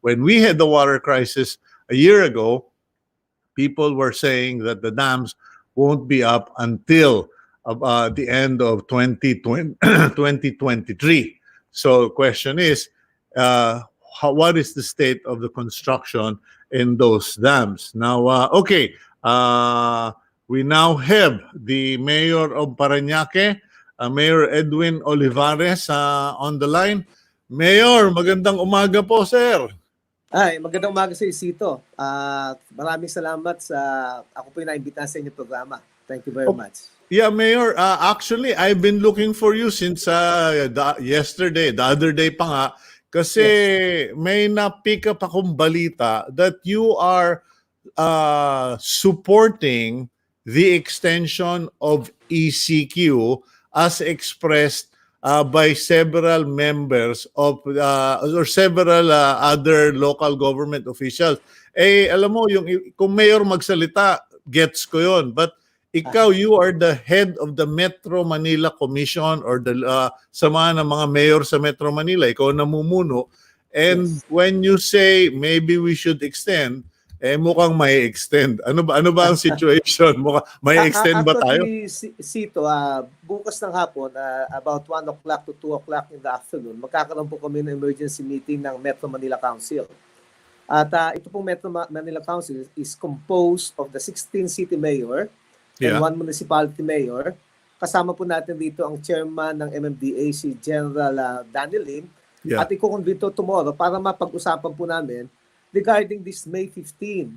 when we had the water crisis a year ago, people were saying that the dams won't be up until the end of 2020, 2023. So the question is, what is the state of the construction in those dams? Now, okay, we now have the mayor of Parañaque, Mayor Edwin Olivares, on the line. Mayor, magandang umaga po, sir. Ay, magandang umaga sa Isito. Maraming salamat sa ako po yung naimbitahan sa inyong programa. Thank you very much. Yeah, Mayor, actually, I've been looking for you since yesterday, the other day pa nga, kasi may na-pick up akong balita that you are supporting the extension of ECQ as expressed by several members of or several other local government officials. Eh, alam mo, kung mayor magsalita, gets ko yun. But ikaw, you are the head of the Metro Manila Commission, or the samahan ng mga mayor sa Metro Manila. Ikaw namumuno. And when you say maybe we should extend, eh mukhang may extend. Ano ba ang situation? May extend ba tayo? Actually, Sito, bukas ng hapon, about 1 o'clock to 2 o'clock in the afternoon, magkakaroon po kami ng emergency meeting ng Metro Manila Council. At ito pong Metro Manila Council is composed of the 16 city mayor and 1 municipality mayor. Kasama po natin dito ang chairman ng MMDA, si General Daniel Lim. At ikukonvito tomorrow para mapag-usapan po namin regarding this May 15,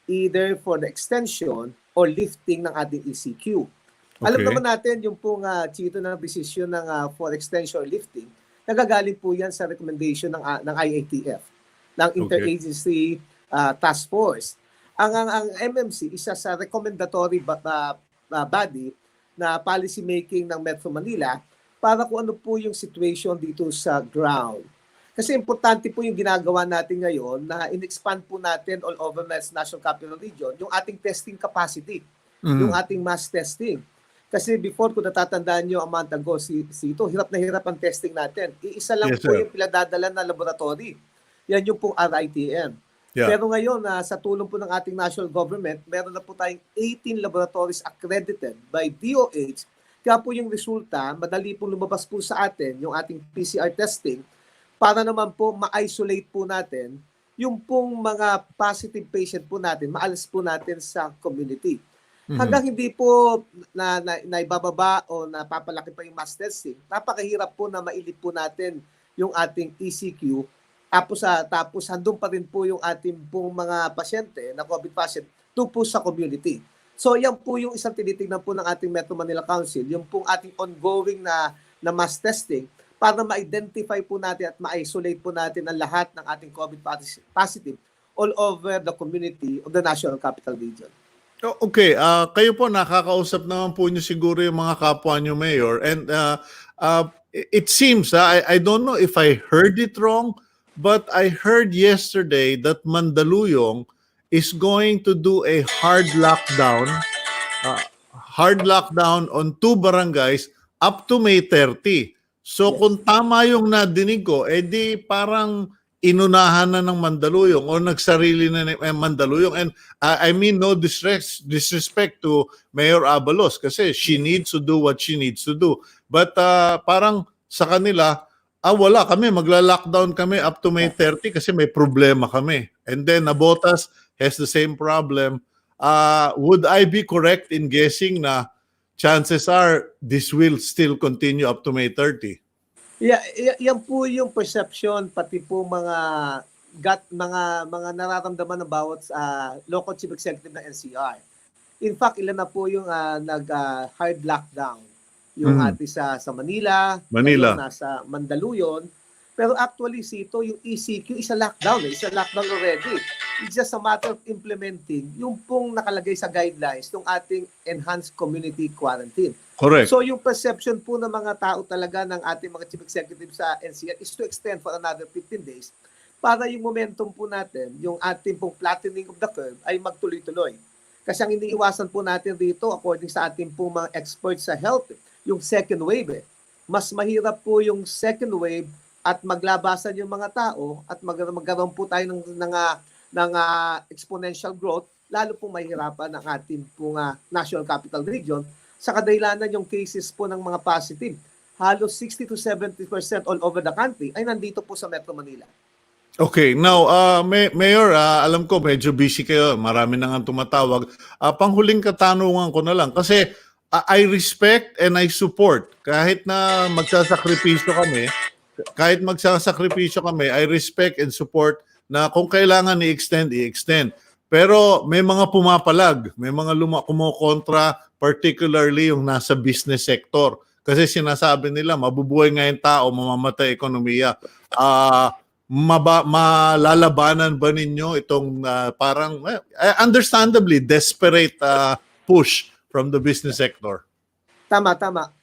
either for the extension or lifting ng ating ECQ. Alam naman natin yung pong chito ng desisyon ng for extension or lifting, nagagaling po yan sa recommendation ng IATF, ng Interagency Task Force. Ang MMC isa sa recommendatory body na policy making ng Metro Manila para kung ano po yung situation dito sa ground. Kasi importante po yung ginagawa natin ngayon na in-expand po natin all over the National Capital Region yung ating testing capacity, yung ating mass testing. Kasi before, kung natatandaan nyo a month ago, ito, hirap na hirap ang testing natin. Iisa lang po yung pinadadala na laboratory. Yan yung pong RITM. Pero ngayon, sa tulong po ng ating national government, meron na po tayong 18 laboratories accredited by DOH. Kaya po yung resulta, madali pong lumabas po sa atin yung ating PCR testing para naman po ma-isolate po natin yung pong mga positive patient po natin, maalis po natin sa community. Hanggang hindi po naibababa o napapalaki pa yung mass testing, napakahirap po na mailip po natin yung ating ECQ. Tapos handong pa rin po yung ating pong mga pasyente na COVID patient to po sa community. So yan po yung isang tinitingnan po ng ating Metro Manila Council, yung pong ating ongoing na mass testing para ma-identify po natin at ma-isolate po natin ang lahat ng ating COVID positive all over the community of the National Capital Region. Okay, kayo po nakakausap naman po niyo siguro yung mga kapwa niyo, Mayor. And it seems, I don't know if I heard it wrong, but I heard yesterday that Mandaluyong is going to do a hard lockdown on 2 barangays up to May 30. So kung tama yung nadinig ko, edi parang inunahan na ng Mandaluyong o nagsarili na ng Mandaluyong. And I mean no disrespect to Mayor Abalos kasi she needs to do what she needs to do. But parang sa kanila, wala kami, magla-lockdown kami up to May 30 kasi may problema kami. And then Navotas has the same problem. Would I be correct in guessing na chances are this will still continue up to May 30? Yeah, yan po yung perception pati po mga nararamdaman ng bawat local chief executive ng NCR. In fact, ilan na po yung hard lockdown. Yung ati sa Manila, Manila. ngayon nasa Mandaluyong. Pero actually, yung ECQ is a lockdown. It's a lockdown already. It's just a matter of implementing yung pong nakalagay sa guidelines ng ating enhanced community quarantine. Correct. So yung perception po ng mga tao talaga ng ating mga chief executive sa NCR is to extend for another 15 days para yung momentum po natin, yung ating pong flattening of the curve ay magtuloy-tuloy. Kasi ang iniiwasan po natin dito, according sa ating pong mga experts sa health, yung second wave. Mas mahirap po yung second wave at maglabasan yung mga tao at magkaroon po tayo ng exponential growth, lalo pong mahirapan ang ating pong National Capital Region sa kadahilanan yung cases po ng mga positive. Halos 60 to 70% all over the country ay nandito po sa Metro Manila. Okay, now, Mayor, alam ko medyo busy kayo, marami na nga tumatawag. Panghuling katanungan ko na lang, kasi I respect and I support kahit na magsasakripisyo kami, I respect and support na kung kailangan i-extend. Pero may mga pumapalag, may mga kumukontra, particularly yung nasa business sector. Kasi sinasabi nila, mabubuhay nga yung tao, mamamatay ekonomiya. Malalabanan ba ninyo itong parang, understandably, desperate push from the business sector? Tama.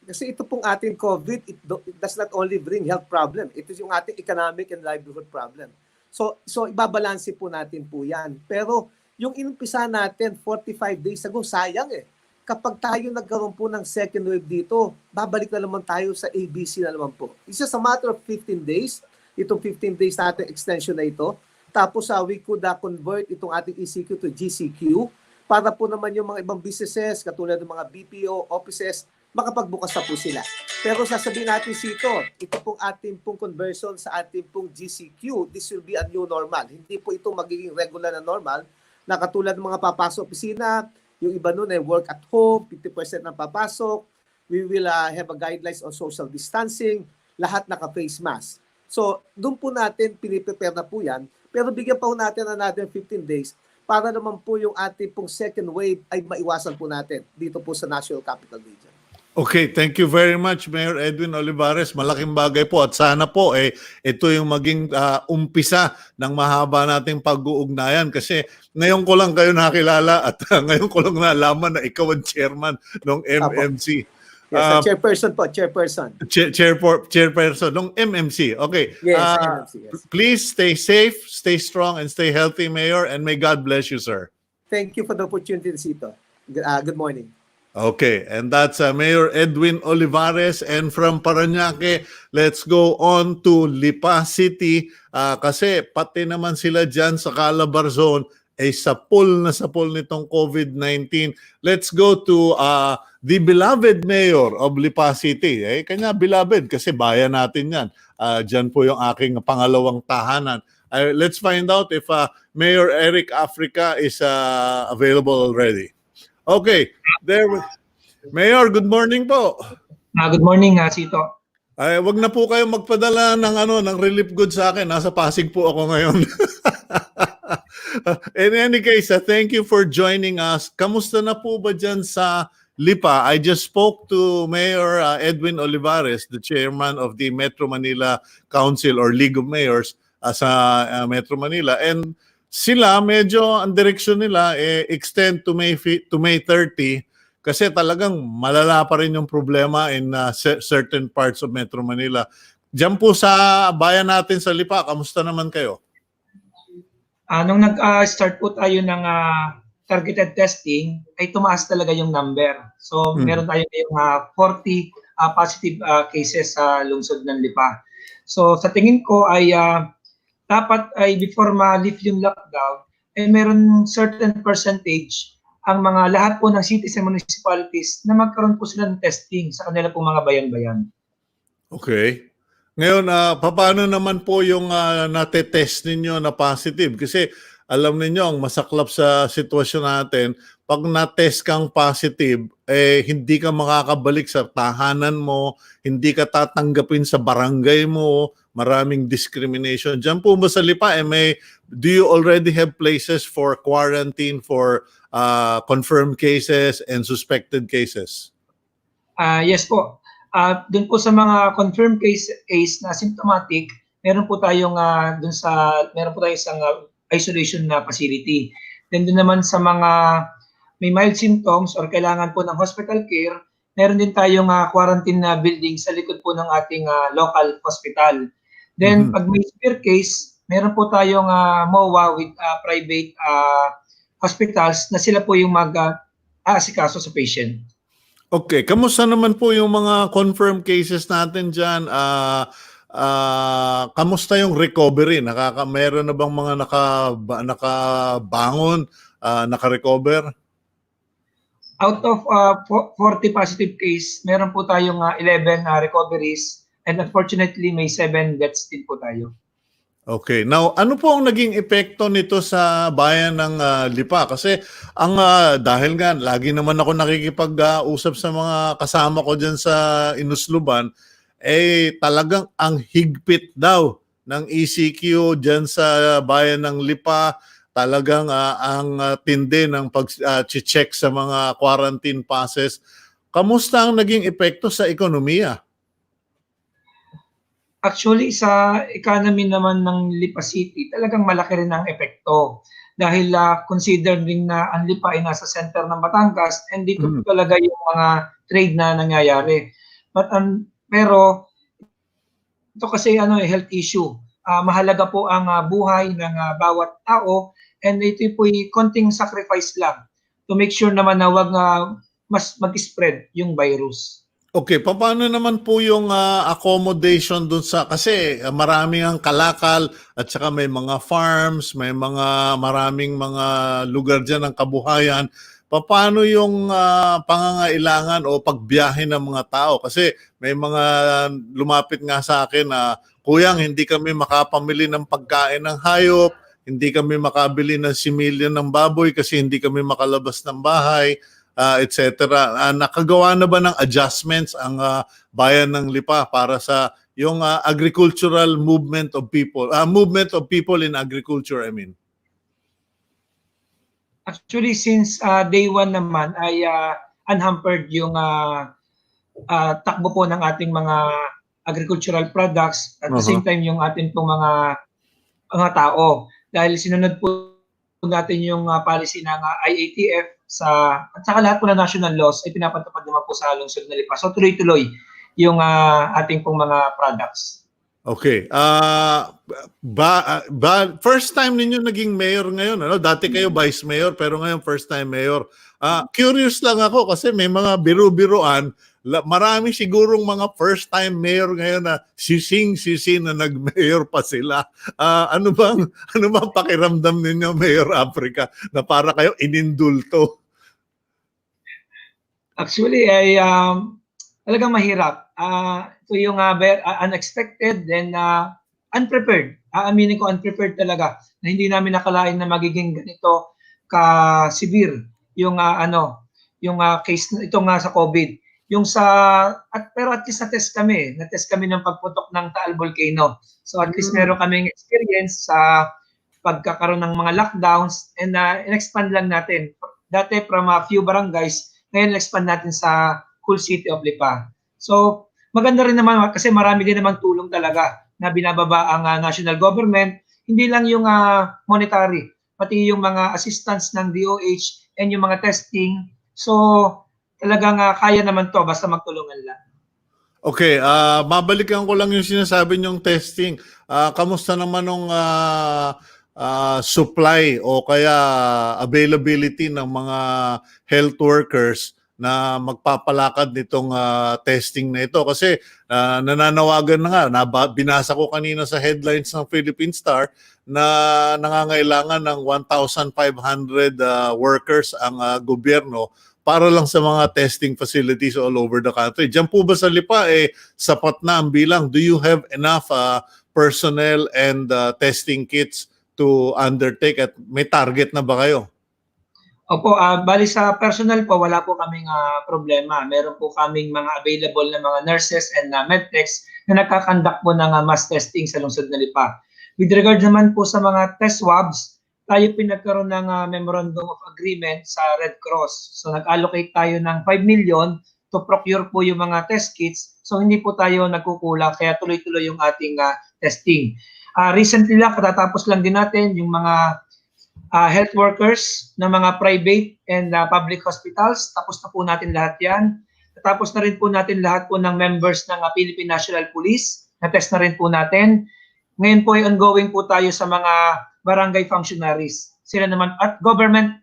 Kasi ito pong ating COVID, it does not only bring health problem. Ito yung ating economic and livelihood problem. So ibabalanse po natin po yan. Pero yung inumpisa natin 45 days ago, sayang eh. Kapag tayo nagkaroon po ng second wave dito, babalik na naman tayo sa ABC na naman po. It's just a matter of 15 days. Itong 15 days natin extension na ito. Tapos we could convert itong ating ECQ to GCQ para po naman yung mga ibang businesses, katulad ng mga BPO offices, makapagbukas na po sila. Pero sasabihin natin ito pong ating pong conversion sa ating pong GCQ, this will be a new normal. Hindi po ito magiging regular na normal, na katulad ng mga papasok opisina, yung iba nun ay work at home, 50% na papasok, we will have a guidelines on social distancing, lahat naka-face mask. So, doon po natin piniprepare na po yan, pero bigyan pa po natin another 15 days para naman po yung ating pong second wave ay maiwasan po natin dito po sa National Capital Region. Okay, thank you very much, Mayor Edwin Olivares. Malaking bagay po at sana po ito yung maging umpisa ng mahaba nating pag-uugnayan kasi ngayon ko lang kayo nakilala at ngayon ko lang nalaman na ikaw ang chairman ng MMC. Yes, chairperson. Chairperson ng MMC. Okay. Yes, MMC, yes. Please stay safe, stay strong, and stay healthy, Mayor, and may God bless you, sir. Thank you for the opportunity, Sito. Good morning. Okay, and that's Mayor Edwin Olivares. And from Parañaque, let's go on to Lipa City kasi pati naman sila dyan sa Calabar Zone ay sapul nitong COVID-19. Let's go to the beloved Mayor of Lipa City. Kanya beloved kasi bayan natin yan. Dyan po yung aking pangalawang tahanan. Let's find out if Mayor Eric Africa is available already. Okay, Mayor, good morning po. Good morning, Sito. Wag na po kayo magpadala ng relief goods sa akin. Nasa Pasig po ako ngayon. In any case, thank you for joining us. Kamusta na po ba dyan sa Lipa? I just spoke to Mayor Edwin Olivares, the chairman of the Metro Manila Council or League of Mayors sa Metro Manila. And sila, medyo ang direksyon nila extend to May 30 kasi talagang malala pa rin yung problema in certain parts of Metro Manila. Diyan po sa bayan natin sa Lipa, kamusta naman kayo? Nung nag-start po tayo ng targeted testing, ay tumaas talaga yung number. So meron tayo ngayong 40 positive cases sa lungsod ng Lipa. So sa tingin ko ay dapat ay before ma-lift yung lockdown, ay meron certain percentage ang mga lahat po ng cities and municipalities na magkaroon po sila ng testing sa kanila po mga bayan-bayan. Okay. Ngayon, paano naman po yung natetest ninyo na positive? Kasi alam ninyo, ang masaklap sa sitwasyon natin, pag na-test kang positive, hindi ka makakabalik sa tahanan mo, hindi ka tatanggapin sa barangay mo, maraming discrimination. Diyan po ba sa Lipa, do you already have places for quarantine for confirmed cases and suspected cases? Yes po. Doon po sa mga confirmed case na symptomatic, meron po tayong meron po tayong isang isolation na facility. Then doon naman sa mga may mild symptoms or kailangan po ng hospital care, meron din tayong quarantine na building sa likod po ng ating local hospital. Then pag may severe case, meron po tayong MOA with private hospitals na sila po yung mag-aasikaso sa patient. Okay, kamusta naman po yung mga confirmed cases natin dyan? Kamusta yung recovery? Meron na bang mga nakabangon, naka-recover? Out of 40 positive case, meron po tayong 11 recoveries and unfortunately may 7 deaths din po tayo. Okay. Now, ano po ang naging epekto nito sa bayan ng Lipa? Kasi dahil nga lagi naman ako nakikipag-usap sa mga kasama ko diyan sa Inusluban, talagang ang higpit daw ng ECQ diyan sa bayan ng Lipa. Talagang ang tindi ng pag-check sa mga quarantine passes. Kamusta ang naging epekto sa ekonomiya? Actually, sa economy naman ng Lipa City, talagang malaki rin ang epekto. Dahil considering na ang Lipa ay nasa center ng Batangas, and dito talaga yung mga trade na nangyayari. Pero ito kasi health issue. Mahalaga po ang buhay ng bawat tao, and ito po'y konting sacrifice lang to make sure naman na wag mas mag-spread yung virus. Okay, paano naman po yung accommodation dun kasi maraming ang kalakal at saka may mga farms, may maraming mga lugar dyan ng kabuhayan. Paano yung pangangailangan o pagbiyahe ng mga tao? Kasi may mga lumapit nga sa akin na, Kuyang, hindi kami makapamili ng pagkain ng hayop, hindi kami makabili ng similya ng baboy kasi hindi kami makalabas ng bahay. Etc. Nakagawa na ba ng adjustments ang bayan ng Lipa para sa yung agricultural movement of people in agriculture, I mean? Actually, since day one naman ay unhampered yung takbo po ng ating mga agricultural products at the same time yung ating pong mga tao. Dahil sinunod po natin yung policy ng IATF at saka lahat po ng national laws ay pinapatupad naman po sa lungsod ng Lipa. So tuloy-tuloy yung ating pong mga products. Okay. First time ninyo naging mayor ngayon, ano? Dati kayo vice mayor pero ngayon first time mayor. Curious lang ako kasi may mga biru-biruan, marami sigurong mga first time mayor ngayon na sising na nag-mayor pa sila. Ano bang pakiramdam ninyo, Mayor Africa, na para kayo inindulto? Actually ay talagang mahirap. Ito yung unexpected and unprepared. Aaminin ko unprepared talaga na hindi namin nakalain na magiging ganito ka-severe yung case ito nga sa COVID. Pero at least na-test kami ng pagputok ng Taal Volcano. So at least meron kaming experience sa pagkakaroon ng mga lockdowns and in-expand lang natin. Dati from a few barangays, ngayon expand natin sa whole city of Lipa. So, maganda rin naman kasi marami din naman tulong talaga na binababa ang national government. Hindi lang yung monetary, pati yung mga assistance ng DOH and yung mga testing. So, talagang kaya naman to basta magtulungan lang. Okay, mabalikan ko lang yung sinasabi niyong testing. Kamusta naman nung supply o kaya availability ng mga health workers na magpapalakad nitong testing na ito? Kasi nananawagan na nga, binasa ko kanina sa headlines ng Philippine Star na nangangailangan ng 1,500 workers ang gobyerno para lang sa mga testing facilities all over the country. Diyan po ba sa Lipa, sapat na ang bilang? Do you have enough personnel and testing kits to undertake at may target na ba kayo? Opo, bali sa personal po, wala po kaming problema. Meron po kaming mga available na mga nurses and medtechs na nagkakandak po ng mass testing sa lungsod ng Lipa. With regard naman po sa mga test swabs, tayo pinagkaroon ng memorandum of agreement sa Red Cross. So nag-allocate tayo ng 5 million to procure po yung mga test kits. So hindi po tayo nagkukulang, kaya tuloy-tuloy yung ating testing. Recently lang, katatapos lang din natin yung mga health workers ng mga private and public hospitals. Tapos na po natin lahat yan. Tapos na rin po natin lahat po ng members ng Philippine National Police. Na-test na rin po natin. Ngayon po ay ongoing po tayo sa mga barangay functionaries. Sila naman at government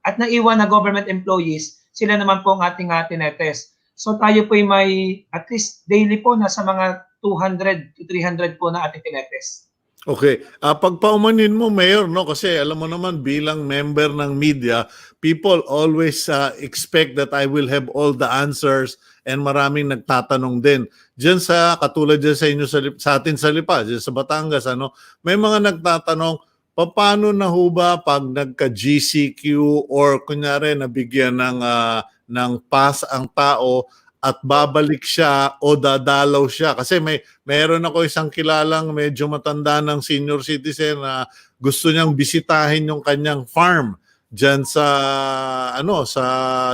at naiwan na government employees, sila naman po ang ating tinetest. So tayo po ay may at least daily po nasa mga 200 to 300 po na ating tinetest. Okay. Pagpaumanin mo, Mayor, no? Kasi alam mo naman, bilang member ng media, people always expect that I will have all the answers and maraming nagtatanong din. Diyan katulad dyan sa inyo, sa atin sa Lipa, dyan sa Batangas, may mga nagtatanong, paano na ho ba pag nagka-GCQ or kunyari nabigyan ng pass ang tao at babalik siya o dadalaw siya? Kasi meron ako isang kilalang medyo matanda ng senior citizen na gusto niyang bisitahin yung kanyang farm diyan sa sa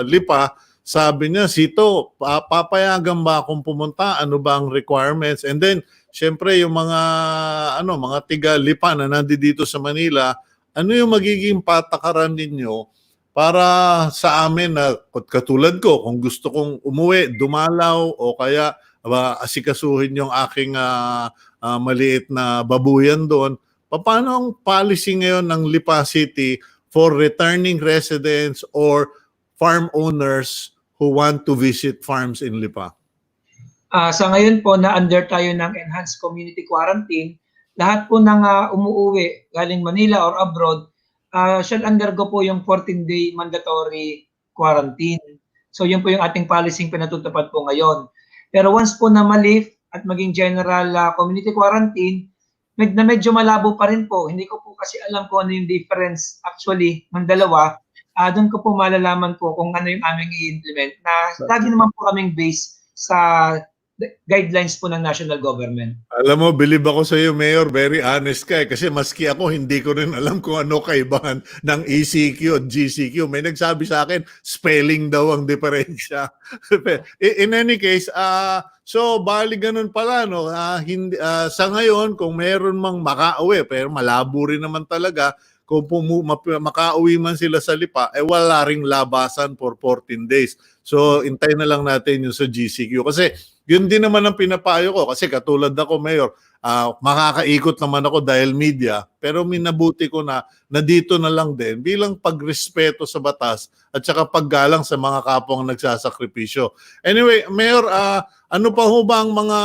Lipa. Sabi niya, Sito, papayagan ba akong pumunta? Ano ba ang requirements? And then syempre yung mga tiga Lipa na nandito sa Manila, ano yung magiging patakaran ninyo para sa amin na katulad ko, kung gusto kong umuwi, dumalaw o kaya asikasuhin yung aking maliit na babuyan doon, paano ang policy ngayon ng Lipa City for returning residents or farm owners who want to visit farms in Lipa? Sa ngayon po, na-under tayo ng enhanced community quarantine. Lahat po ng umuuwi galing Manila or abroad, shall undergo po yung 14-day mandatory quarantine. So yun po yung ating policy pinatutupad po ngayon. Pero once po na ma-lift at maging general community quarantine, medyo malabo pa rin po. Hindi ko po kasi alam kung ano yung difference actually ng dalawa. Doon ko po malalaman po kung ano yung aming i-implement na lagi naman po kaming base sa guidelines po ng national government. Alam mo, believe ako sa iyo, Mayor, very honest ka kasi maski ako, hindi ko rin alam kung ano kaibahan ng ECQ at GCQ. May nagsabi sa akin, spelling daw ang diferensya. In any case, so bali ganun pala, no? Sa ngayon, kung meron mang makauwi, pero malabo rin naman talaga, kung makauwi man sila sa Lipa, wala ring labasan for 14 days. So, intay na lang natin yung sa GCQ. Kasi, yun din naman ang pinapayo ko. Kasi katulad ako, Mayor, makakaikot naman ako dahil media. Pero minabuti ko na dito na lang din bilang pagrespeto sa batas at saka paggalang sa mga kapwang nagsasakripisyo. Anyway, Mayor, ano pa ho ba ang mga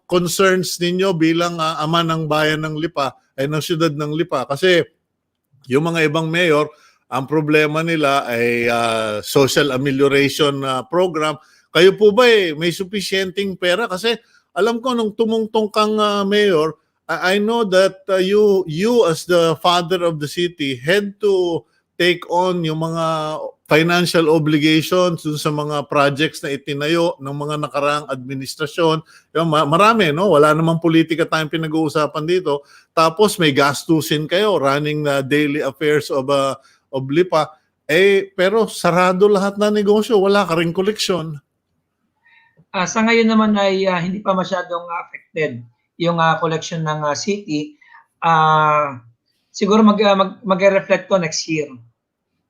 concerns ninyo bilang ama ng bayan ng Lipa, ay ng siyudad ng Lipa? Kasi yung mga ibang mayor, ang problema nila ay social amelioration program. Kayo po ba may sufficienting pera? Kasi alam ko nung tumungtong kang mayor, I know that you as the father of the city had to take on yung mga financial obligations dun sa mga projects na itinayo ng mga nakaraang administrasyon. Marami, no? Wala namang politika tayong pinag-uusapan dito. Tapos may gastusin kayo running the daily affairs of Lipa. Pero sarado lahat na negosyo. Wala ka ring koleksyon. Sa ngayon naman ay hindi pa masyadong affected yung collection ng city. Siguro mag-reflect to next year.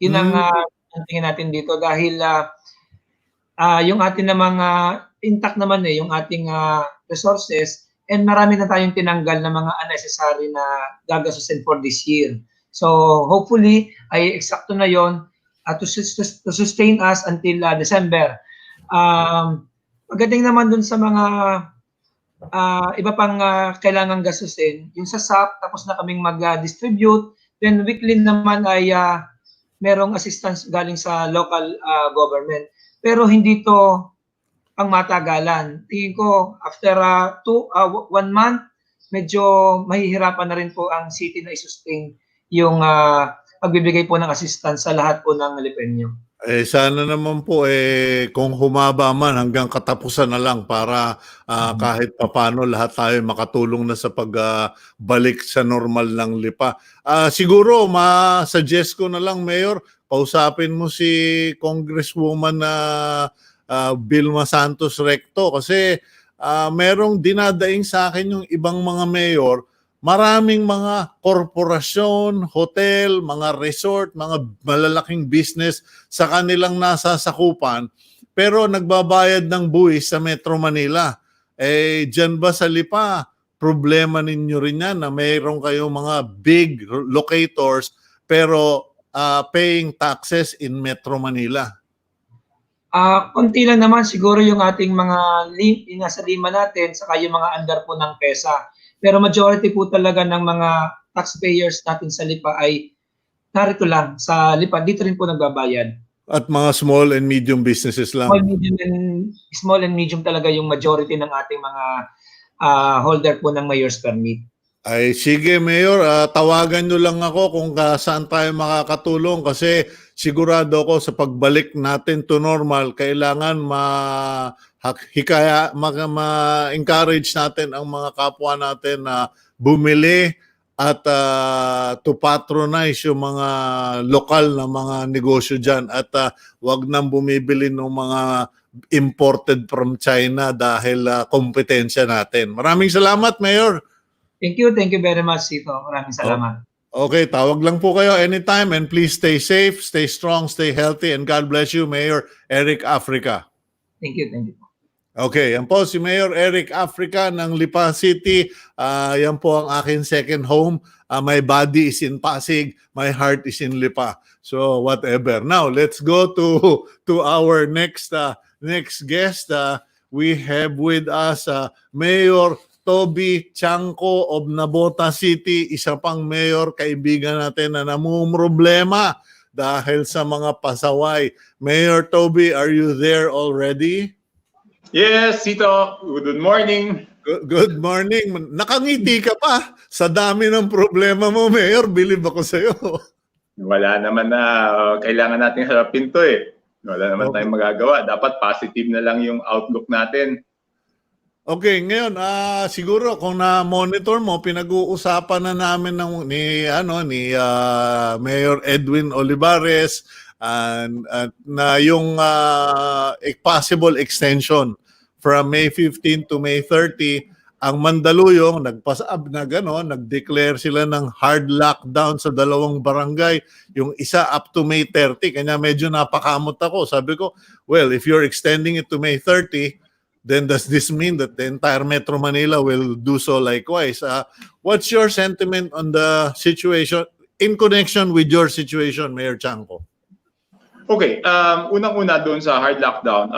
Yun ang tingin natin dito dahil yung ating namang intact naman yung ating resources and marami na tayong tinanggal na mga unnecessary na gagastusin for this year. So hopefully ay eksakto na yon to sustain us until December. Pagdating naman dun sa mga iba pang kailangang gastusin, yung sa SAP, tapos na kaming mag-distribute, then weekly naman ay merong assistance galing sa local government. Pero hindi to ang matagalan. Tingin ko after 1 month medyo mahihirapan na rin po ang city na i-sustain yung pagbibigay po ng assistance sa lahat po ng Lipenyo. Sana naman po kung humaba man hanggang katapusan na lang para kahit papano lahat tayo makatulong na sa pagbalik sa normal ng Lipa. Siguro ma-suggest ko na lang, Mayor, kausapin mo si Congresswoman na Vilma Santos Recto kasi merong dinadaing sa akin yung ibang mga mayor. Maraming mga korporasyon, hotel, mga resort, mga malalaking business sa kanilang nasasakupan pero nagbabayad ng buwis sa Metro Manila. Dyan ba sa Lipa, problema ninyo rin yan na mayroon kayong mga big locators pero paying taxes in Metro Manila? Konti lang naman siguro yung ating mga yung nasa lima natin saka yung mga under po ng PESA. Pero majority po talaga ng mga taxpayers natin sa Lipa ay narito lang sa Lipa. Dito rin po nagbabayad. At mga small and medium businesses lang. Small and medium talaga yung majority ng ating mga holder po ng mayor's permit. Sige Mayor, tawagan nyo lang ako kung saan tayo makakatulong kasi sigurado ako sa pagbalik natin to normal, kailangan ma-encourage natin ang mga kapwa natin na bumili at to patronize yung mga lokal na mga negosyo dyan at wag nang bumibili ng mga imported from China dahil kompetensya natin. Maraming salamat, Mayor. Thank you very much, Tito. Maraming salamat. Okay, tawag lang po kayo anytime and please stay safe, stay strong, stay healthy, and God bless you, Mayor Eric Africa. Thank you. Okay, yan po si Mayor Eric Africa ng Lipa City. Yan po ang akin second home. My body is in Pasig, my heart is in Lipa. So whatever. Now, let's go to our next guest. We have with us Mayor TOBY TIANGCO of Navotas City, isa pang mayor, kaibigan natin na namumroblema dahil sa mga pasaway. Mayor TOBY, are you there already? Yes, Tito. Good morning. Good morning. Nakangiti ka pa. Sa dami ng problema mo, Mayor, bilib ako sa'yo. Wala naman na kailangan natin harapin to eh. Wala naman tayong magagawa. Dapat positive na lang yung outlook natin. Okay, ngayon siguro kung na-monitor mo, pinag-uusapan na namin ni Mayor EDWIN Olivarez na yung possible extension from May 15 to May 30. Ang Mandaluyong nag-declare sila ng hard lockdown sa 2 barangay, yung isa up to May 30. Kanya medyo napakamot ako. Sabi ko, well, if you're extending it to May 30, then does this mean that the entire Metro Manila will do so likewise? What's your sentiment on the situation in connection with your situation, Mayor TIANGCO? Okay, unang-una doon sa hard lockdown,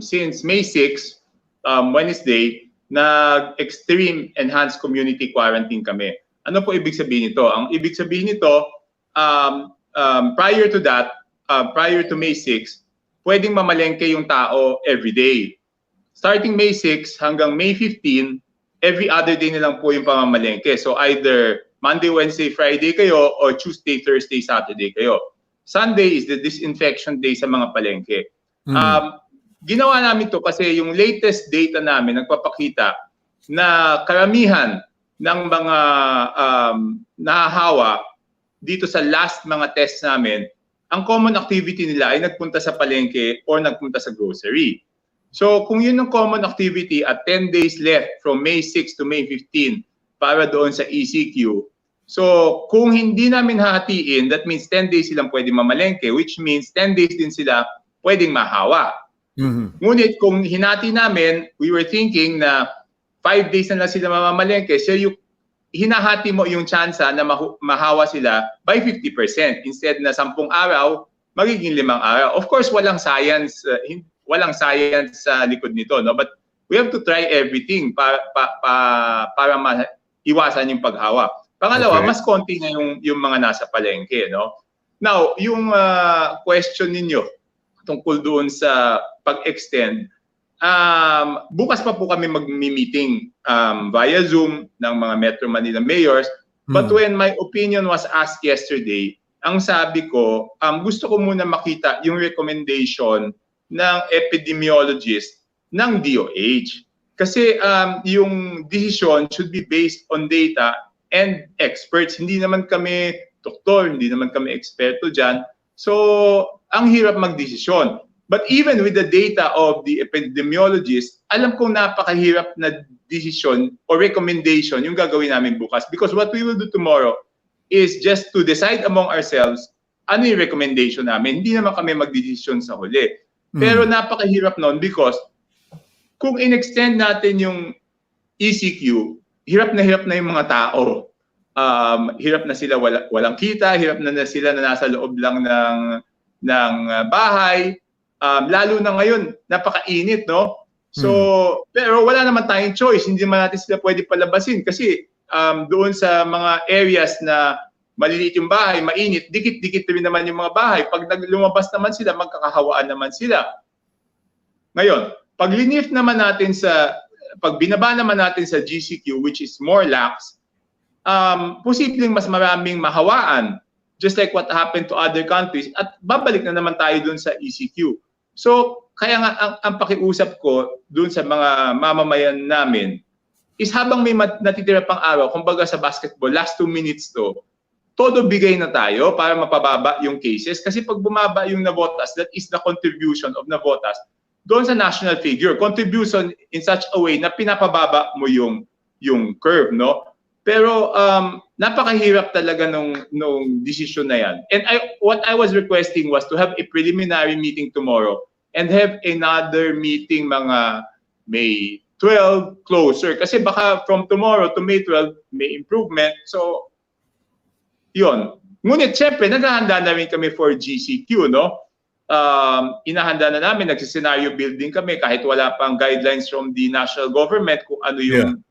since May 6, Wednesday, nag-extreme enhanced community quarantine kami. Ano po ibig sabihin nito? Ang ibig sabihin nito, prior to that, prior to May 6, pwedeng mamalengke yung tao every day. Starting May 6 hanggang May 15, every other day na lang po yung pamamalengke. So either Monday, Wednesday, Friday kayo or Tuesday, Thursday, Saturday kayo. Sunday is the disinfection day sa mga palengke. Ginawa namin to kasi yung latest data namin nagpapakita na karamihan ng mga nahahawa dito sa last mga tests namin, ang common activity nila ay nagpunta sa palengke or nagpunta sa grocery. So kung yun ang common activity at 10 days left from May 6 to May 15 para doon sa ECQ, so kung hindi namin hahatiin, that means 10 days silang pwedeng mamalengke, which means 10 days din sila pwedeng mahawa. Ngunit kung hinati namin, we were thinking na 5 days na lang sila mamamalengke, so yung hinahati mo yung chance na mahawa sila by 50%. Instead na 10 araw, magiging 5 araw. Of course, walang science sa likod nito, no? But we have to try everything para maiwasan yung paghawa. Pangalawa, mas konti na yung mga nasa palengke, no? Now, yung question ninyo tungkol doon sa pag-extend, bukas pa po kami mag-meeting via Zoom ng mga Metro Manila mayors. But when my opinion was asked yesterday, ang sabi ko, gusto ko muna makita yung recommendation ng epidemiologist ng DOH. Kasi yung decision should be based on data and experts. Hindi naman kami doktor, hindi naman kami eksperto dyan. So, ang hirap magdesisyon. But even with the data of the epidemiologist, alam kong napakahirap na decision or recommendation yung gagawin namin bukas. Because what we will do tomorrow is just to decide among ourselves ano yung recommendation namin. Hindi naman kami magdesisyon sa huli. Pero napakahirap noon because kung in-extend natin yung ECQ, hirap na yung mga tao. Hirap na sila walang kita, hirap na sila na nasa loob lang ng bahay. Lalo na ngayon, napakainit, no? So, pero wala naman tayong choice. Hindi naman natin sila pwede palabasin kasi doon sa mga areas na maliliit yung bahay, mainit, dikit-dikit rin naman yung mga bahay. Pag lumabas naman sila, magkakahawaan naman sila. Ngayon, pag binaba naman natin sa GCQ, which is more lax, posibleng mas maraming mahawaan, just like what happened to other countries, at babalik na naman tayo dun sa ECQ. So, kaya nga ang pakiusap ko dun sa mga mamamayan namin is habang may natitira pang araw, kumbaga sa basketball, last 2 minutes to, todo bigay na tayo para mapababa yung cases. Kasi pag bumaba yung Navotas, that is the contribution of Navotas doon sa national figure. Contribution in such a way na pinapababa mo yung curve, no? Pero napakahirap talaga nung decision na yan. And what I was requesting was to have a preliminary meeting tomorrow and have another meeting mga May 12 closer. Kasi baka from tomorrow to May 12 may improvement. So, yun. Ngunit syempre, naghahanda na rin kami for GCQ, no? Inahanda na namin, nagsi-scenario building kami kahit wala pang guidelines from the national government kung ano yung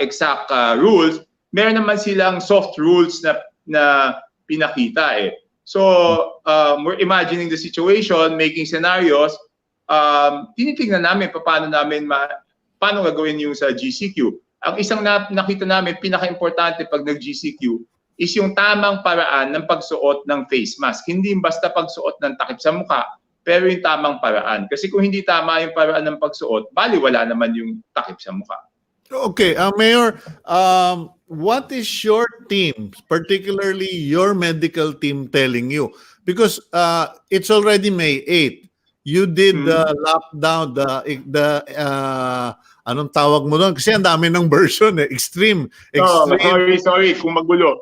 exact rules. Meron naman silang soft rules na pinakita eh. So, we're imagining the situation, making scenarios, tinitingnan namin paano gagawin yung sa GCQ. Ang isang nakita namin, pinaka-importante pag nag-GCQ, is yung tamang paraan ng pagsuot ng face mask. Hindi basta pagsuot ng takip sa mukha, pero yung tamang paraan. Kasi kung hindi tama yung paraan ng pagsuot, baliwala naman yung takip sa mukha. Okay, Mayor, what is your team, particularly your medical team, telling you? Because it's already May 8. You did the lockdown, anong tawag mo doon? Kasi ang dami ng version, extreme. Sorry kung magulo.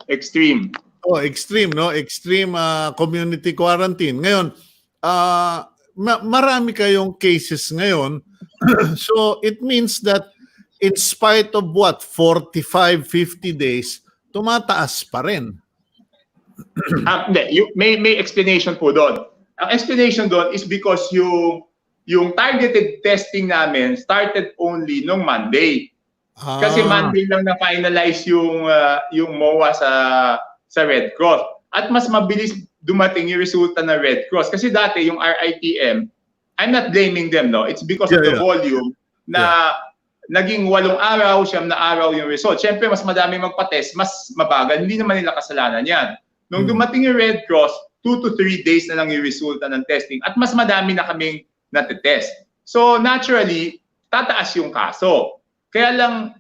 Extreme. Oh, extreme, no? Extreme community quarantine. Ngayon, marami kayong cases ngayon. So, it means that in spite of 45, 50 days, tumataas pa rin. May explanation po doon. Ang explanation doon is because yung targeted testing namin started only nung Monday. Kasi Monday lang na-finalize yung MOA sa Red Cross. At mas mabilis dumating yung resulta ng Red Cross. Kasi dati yung RITM, I'm not blaming them, no? It's because of the volume na naging 8 araw, 9 na araw yung result. Siyempre, mas madami magpa-test, mas mabagal. Hindi naman nila kasalanan yan. Nung dumating yung Red Cross, 2 to 3 days na lang yung resulta ng testing at mas madami na kaming natetest. So, naturally, tataas yung kaso. Kaya lang,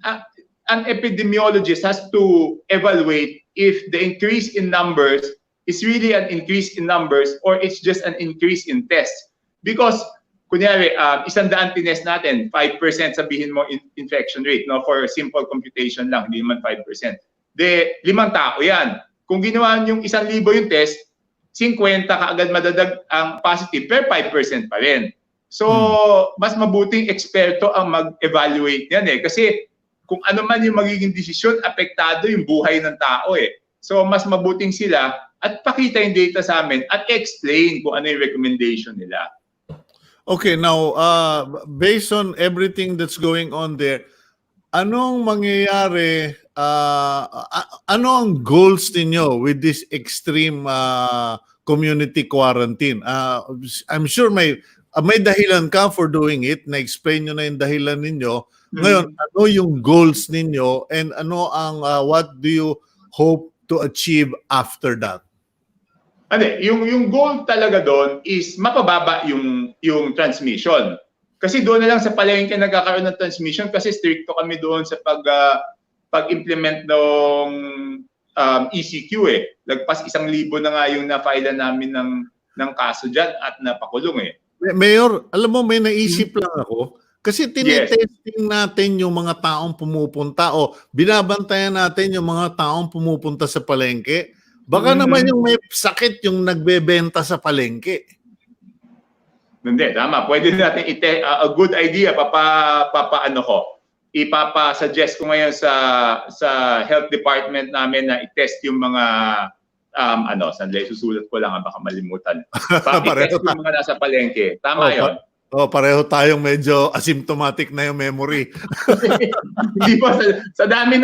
an epidemiologist has to evaluate if the increase in numbers is really an increase in numbers or it's just an increase in tests. Because, kunyari, 100 tinest natin, 5% sabihin mo infection rate, no? For simple computation lang, hindi naman 5%. 5 tao yan. Kung ginawa yung 1,000 yung test, 50 kaagad madadag ang positive, pero 5% pa rin. So, mas mabuting eksperto ang mag-evaluate yan eh. Kasi kung ano man yung magiging desisyon, apektado yung buhay ng tao eh. So, mas mabuting sila at pakita yung data sa amin at explain kung ano yung recommendation nila. Okay, now, based on everything that's going on there, anong mangyayari, ano ang goals ninyo with this extreme community quarantine? I'm sure may may dahilan ka for doing it, na-explain nyo na yung dahilan ninyo. Ngayon, ano yung goals ninyo and ano ang what do you hope to achieve after that? Yung goal talaga doon is mapababa yung transmission. Kasi doon na lang sa palengke nagkakaroon ng transmission kasi stricto kami doon sa pag-implement ng ECQ eh. Lagpas 1,000 na nga yung na-file namin ng kaso dyan at napakulong eh. Mayor, alam mo may naisip lang ako. Kasi tinetesting natin yung mga taong pumupunta o binabantayan natin yung mga taong pumupunta sa palengke. Baka naman yung may sakit yung nagbebenta sa palengke. Hindi, tama. Pwede natin a good idea ipapa-suggest ko ngayon sa health department namin na i-test yung mga sandali, susulat ko lang baka malimutan. I-test yung mga nasa palengke. Tama 'yon. Pareho tayong medyo asymptomatic na yung memory. Hindi pa sa dami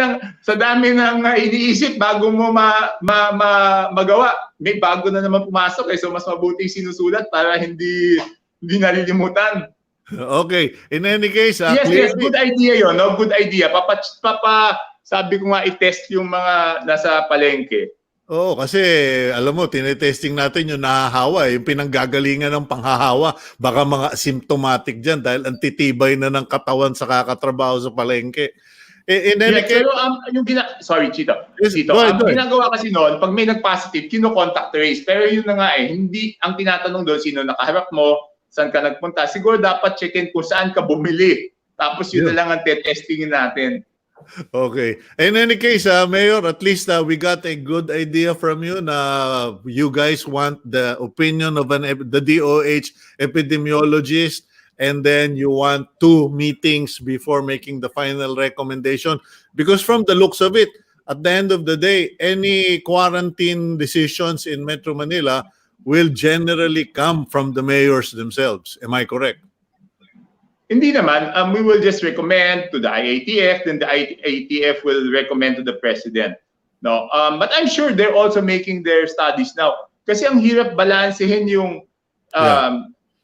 ng iniisip bago mo magawa. May bago na naman pumasok so mas mabuting sinusulat para hindi nalilimutan. Okay. In any case, yes, good idea 'yon, no? Good idea. Sabi ko nga i-test yung mga nasa palengke. Oo, kasi alam mo, tinetesting natin yung nahahawa, yung pinanggagalingan ng panghahawa. Baka mga symptomatic dyan dahil antitibay na ng katawan sa kakatrabaho sa palengke. Pero sorry, Chito. Ginagawa kasi noon, pag may nag-positive, kino-contact trace. Pero yun na nga hindi ang tinatanong doon, sino nakaharap mo, saan ka nagpunta. Siguro dapat check-in kung saan ka bumili. Tapos yun na lang ang testingin natin. Okay. In any case, Mayor, at least we got a good idea from you na you guys want the opinion of the DOH epidemiologist and then you want 2 meetings before making the final recommendation. Because from the looks of it, at the end of the day, any quarantine decisions in Metro Manila will generally come from the mayors themselves. Am I correct? Hindi naman. We will just recommend to the IATF, then the IATF will recommend to the President. No, but I'm sure they're also making their studies now. Kasi ang hirap balansehin yung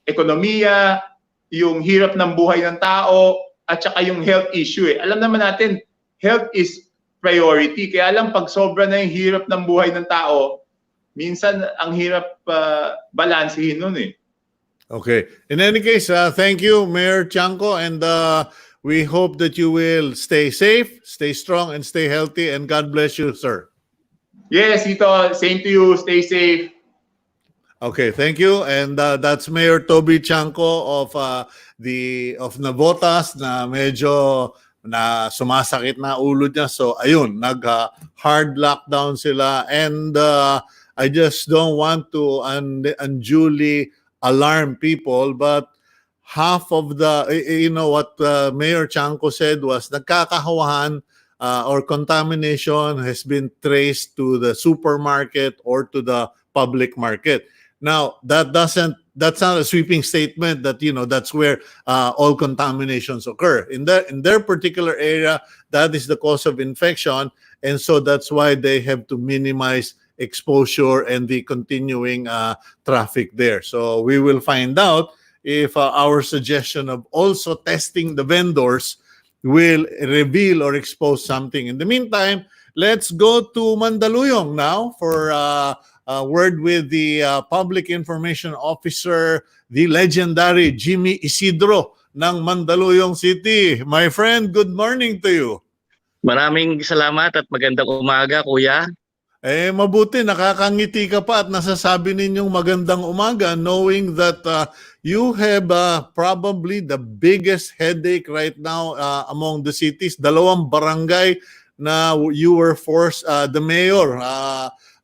ekonomiya, yung hirap ng buhay ng tao, at saka yung health issue. Alam naman natin, health is priority. Kaya lang pag sobra na yung hirap ng buhay ng tao, minsan ang hirap balansehin nun eh. Okay. In any case, thank you, Mayor TIANGCO, and we hope that you will stay safe, stay strong, and stay healthy, and God bless you, sir. Yes, Ito. Same to you. Stay safe. Okay, thank you. And that's Mayor TOBY TIANGCO of Navotas na medyo na sumasakit na ulo niya. So, ayun, nag-hard lockdown sila. And I just don't want to unduly alarm people, but half of the, what Mayor TIANGCO said was nagkakahawahan or contamination has been traced to the supermarket or to the public market. Now, that's not a sweeping statement that, that's where all contaminations occur. In their particular area, that is the cause of infection, and so that's why they have to minimize exposure and the continuing traffic there. So we will find out if our suggestion of also testing the vendors will reveal or expose something. In the meantime, let's go to Mandaluyong now for a word with the Public Information Officer, the legendary Jimmy Isidro ng Mandaluyong City. My friend, good morning to you. Maraming salamat at magandang umaga, Kuya. Mabuti, nakakangiti ka pa at nasasabi ninyong magandang umaga knowing that you have probably the biggest headache right now among the cities. 2 barangay na you were forced, the mayor,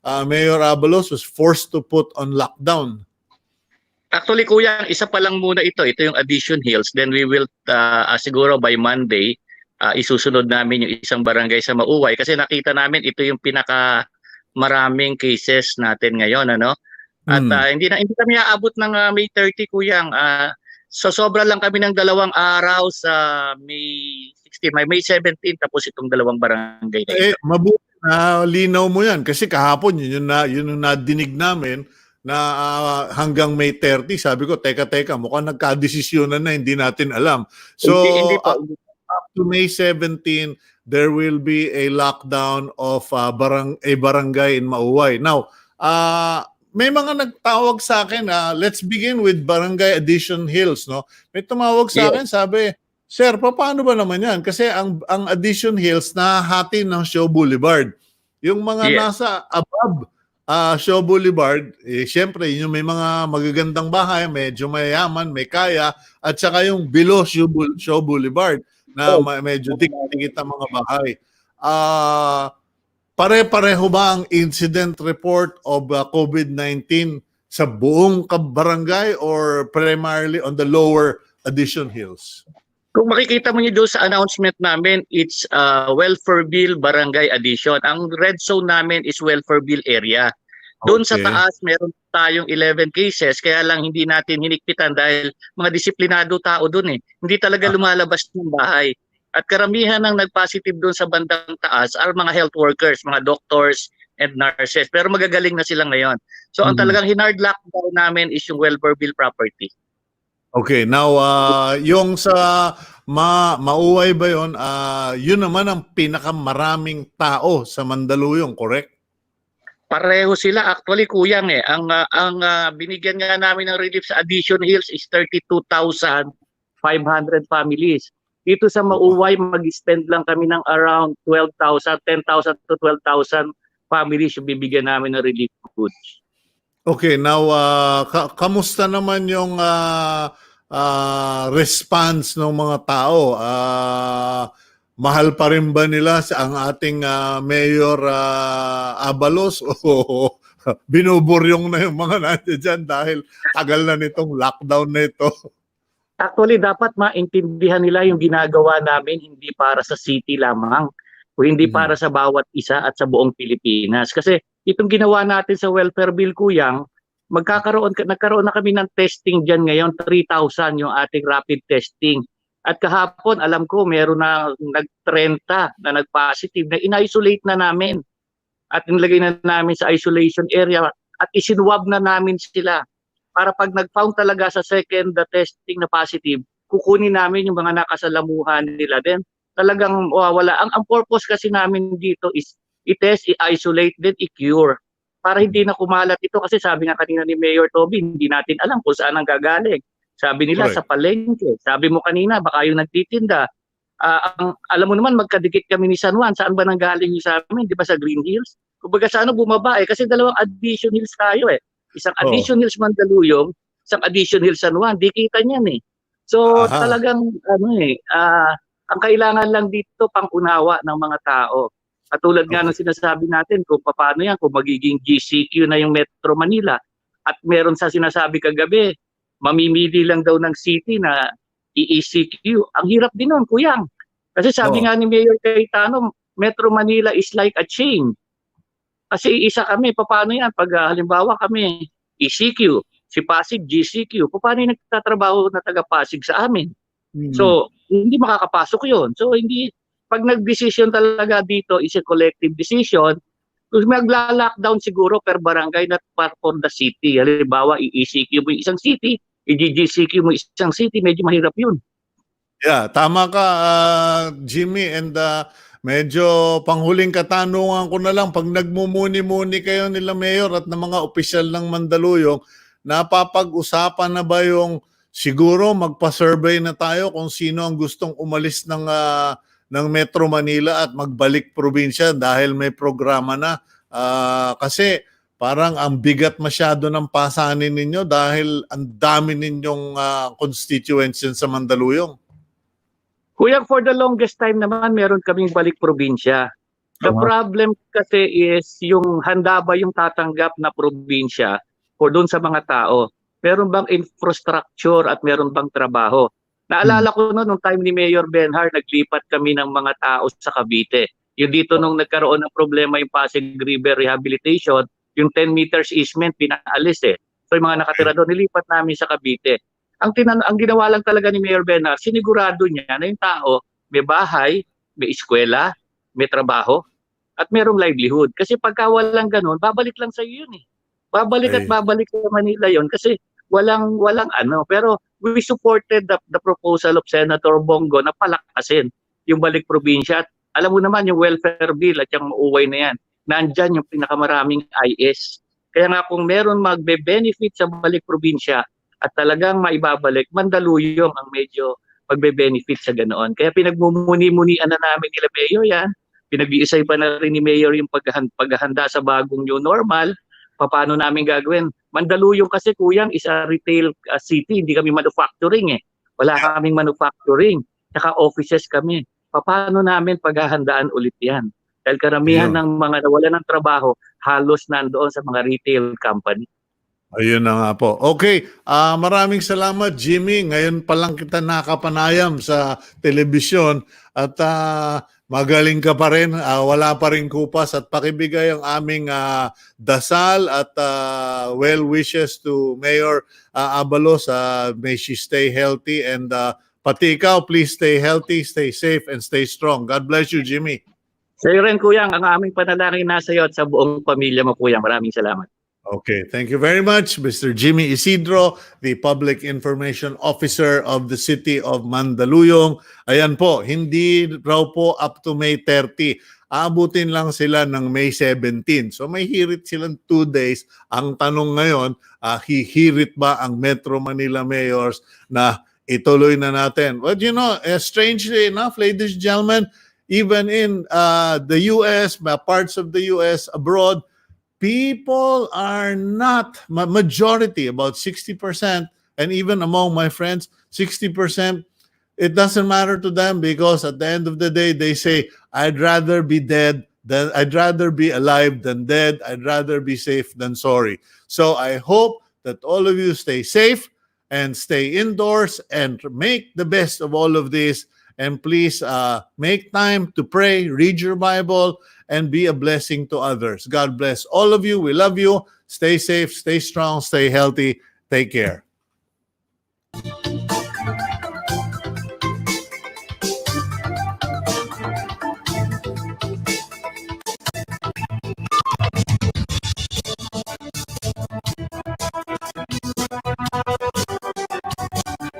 Mayor Abalos was forced to put on lockdown. Actually, Kuya, isa pa lang muna ito. Ito yung Addition Hills. Then we will, siguro by Monday, isusunod namin yung isang barangay sa Mauway kasi nakita namin ito yung pinaka maraming cases natin ngayon, ano? At hindi kami aabot ng May 30, Kuyang. So sobra lang kami ng 2 araw sa May 16, May 17 tapos itong 2 barangay na ito. Mabuti na linaw mo yan kasi kahapon yun yung nadinig namin na hanggang May 30. Sabi ko, teka, mukhang nagkadesisyonan na, hindi natin alam. So, Hindi po. up to May 17, there will be a lockdown of a barangay in Mauway. Now, may mga nagtawag sa akin, let's begin with Barangay Addition Hills, no? May tumawag sa akin, sabi, Sir, paano ba naman yan? Kasi ang Addition Hills nahahati ng Shaw Boulevard. Yung mga nasa above Shaw Boulevard, syempre, yung may mga magagandang bahay, medyo mayaman, may kaya, at saka yung below Shaw Boulevard na medyo dikit ang mga bahay. Pare-pareho ba ang incident report of COVID-19 sa buong barangay or primarily on the lower Addition Hills? Kung makikita mo niyo doon sa announcement namin, it's Welfareville Barangay Addition. Ang red zone namin is Welfareville area. Doon sa taas, meron tayong 11 cases, kaya lang hindi natin hinikpitan dahil mga disiplinado tao doon eh. Hindi talaga lumalabas ng bahay. At karamihan ng nag-positive doon sa bandang taas are mga health workers, mga doctors and nurses. Pero magagaling na sila ngayon. So ang talagang hinard lockdown namin is yung Welfareville property. Okay, now yung sa Mauway ba yun, yun naman ang pinakamaraming tao sa Mandaluyong, correct? Pareho sila actually kuyang eh. Ang binigyan nga namin ng relief sa Addition Hills is 32,500 families. Dito sa Mauway, mag-spend lang kami ng around 10,000 to 12,000 families yung bibigyan namin ng relief goods. Okay, now kamusta naman yung response ng mga tao? Mahal pa rin ba nila ang ating Mayor Abalos o binuburyong na yung mga nandiyan dyan dahil tagal na nitong lockdown na ito? Actually, dapat maintindihan nila yung ginagawa namin hindi para sa city lamang o hindi para sa bawat isa at sa buong Pilipinas. Kasi itong ginawa natin sa Welfareville, Kuyang, nagkaroon na kami ng testing dyan ngayon, 3,000 yung ating rapid testing. At kahapon, alam ko, meron na nag-30 na nag-positive na in-isolate na namin. At nilagay na namin sa isolation area at isinwab na namin sila. Para pag nag-found talaga sa second testing na positive, kukunin namin yung mga nakasalamuhan nila. Then talagang wala. Ang purpose kasi namin dito is i-test, i-isolate, then i-cure. Para hindi na kumalat ito. Kasi sabi nga kanina ni Mayor Toby, hindi natin alam kung saan ang gagaling. Sabi nila sa palengke. Sabi mo kanina, baka yung nagtitinda. Alam mo naman, magkadikit kami ni San Juan. Saan ba nanggaling yung sa amin? Di ba sa Green Hills? Kumbaga sa bumaba eh. Kasi dalawang Addition Hills tayo eh. Isang Addition Hills Mandaluyong, isang Addition Hills San Juan, di kita niyan eh. So talagang ang kailangan lang dito pang-unawa ng mga tao. Katulad nga ng sinasabi natin kung paano yan, kung magiging GCQ na yung Metro Manila. At meron sa sinasabi kagabi, mamimili lang daw ng city na ECQ. Ang hirap din nun, Kuyang. Kasi sabi nga ni Mayor Cayetano, Metro Manila is like a chain. Kasi isa kami, paano yan? Pag halimbawa kami, ECQ, si Pasig, GCQ, paano yung nagtatrabaho na taga-Pasig sa amin? So, hindi makakapasok yun. So, hindi, pag nag-decision talaga dito is a collective decision, kung magla-lockdown siguro per barangay not for the city. Halimbawa, i-ECQ mo yung isang city, i-GCQ mo isang city, medyo mahirap yun. Yeah, tama ka, Jimmy, and medyo panghuling katanungan ko na lang, pag nagmumuni-muni kayo nila Mayor at ng mga opisyal ng Mandaluyong, napapag-usapan na ba yung siguro magpa-survey na tayo kung sino ang gustong umalis ng Metro Manila at magbalik probinsya dahil may programa na? Kasi parang ang bigat masyado ng pasanin ninyo dahil ang dami ninyong constituencies sa Mandaluyong. Kuya, for the longest time naman, meron kaming balik probinsya. The problem kasi is yung handa ba yung tatanggap na probinsya o doon sa mga tao? Meron bang infrastructure at meron bang trabaho? Naalala ko nung time ni Mayor Benhar, naglipat kami ng mga tao sa Cavite. Yung dito nung nagkaroon ng problema yung Pasig River Rehabilitation, yung 10 meters easement, pinaalis eh. So yung mga nakatira doon, nilipat namin sa Cavite. Ang ginawa lang talaga ni Mayor Benhar, sinigurado niya na yung tao may bahay, may eskwela, may trabaho, at merong livelihood. Kasi pagka walang ganun, babalik lang sa iyo yun eh. Babalik at Ay. babalik sa Manila yon kasi walang ano. Pero we supported the proposal of Senator Bongo na palakasin yung balik probinsya. At alam mo naman yung welfare bill at yung mauway na yan. Nandyan yung pinakamaraming IS. Kaya nga kung meron magbe-benefit sa balik probinsya at talagang maibabalik, Mandaluyong ang medyo magbe-benefit sa ganoon. Kaya pinagmumuni-munian na namin nila Mayor yan. Pinag-iisay pa na rin ni Mayor yung paghahanda sa bagong new normal. Paano namin gagawin? Mandaluyong kasi kuyang is a retail city, hindi kami manufacturing eh. Wala kaming manufacturing, saka offices kami. Paano namin paghahandaan ulit yan? Dahil karamihan ng mga nawalan ng trabaho, halos nandoon sa mga retail company. Ayun na nga po. Okay, maraming salamat Jimmy. Ngayon pa lang kita nakapanayam sa telebisyon at magaling ka pa rin. Wala pa rin kupas at pakibigay ang aming dasal at well wishes to Mayor Abalos. May she stay healthy and pati ikaw, please stay healthy, stay safe and stay strong. God bless you, Jimmy. Sa iyo rin, Kuyang, ang aming panalangin nasa iyo at sa buong pamilya mo, Kuyang. Maraming salamat. Okay, thank you very much, Mr. Jimmy Isidro, the Public Information Officer of the City of Mandaluyong. Ayan po, hindi raw po up to May 30. Aabutin lang sila ng May 17. So may hirit silang 2 days. Ang tanong ngayon, hihirit ba ang Metro Manila mayors na ituloy na natin? But you know, strangely enough, ladies and gentlemen, even in the US, parts of the US, abroad, people are not, majority, about 60%, and even among my friends, 60%, it doesn't matter to them because at the end of the day, they say, I'd rather be alive than dead. I'd rather be safe than sorry. So I hope that all of you stay safe and stay indoors and make the best of all of this. And please make time to pray, read your Bible, and be a blessing to others. God bless all of you. We love you. Stay safe, stay strong, stay healthy. Take care.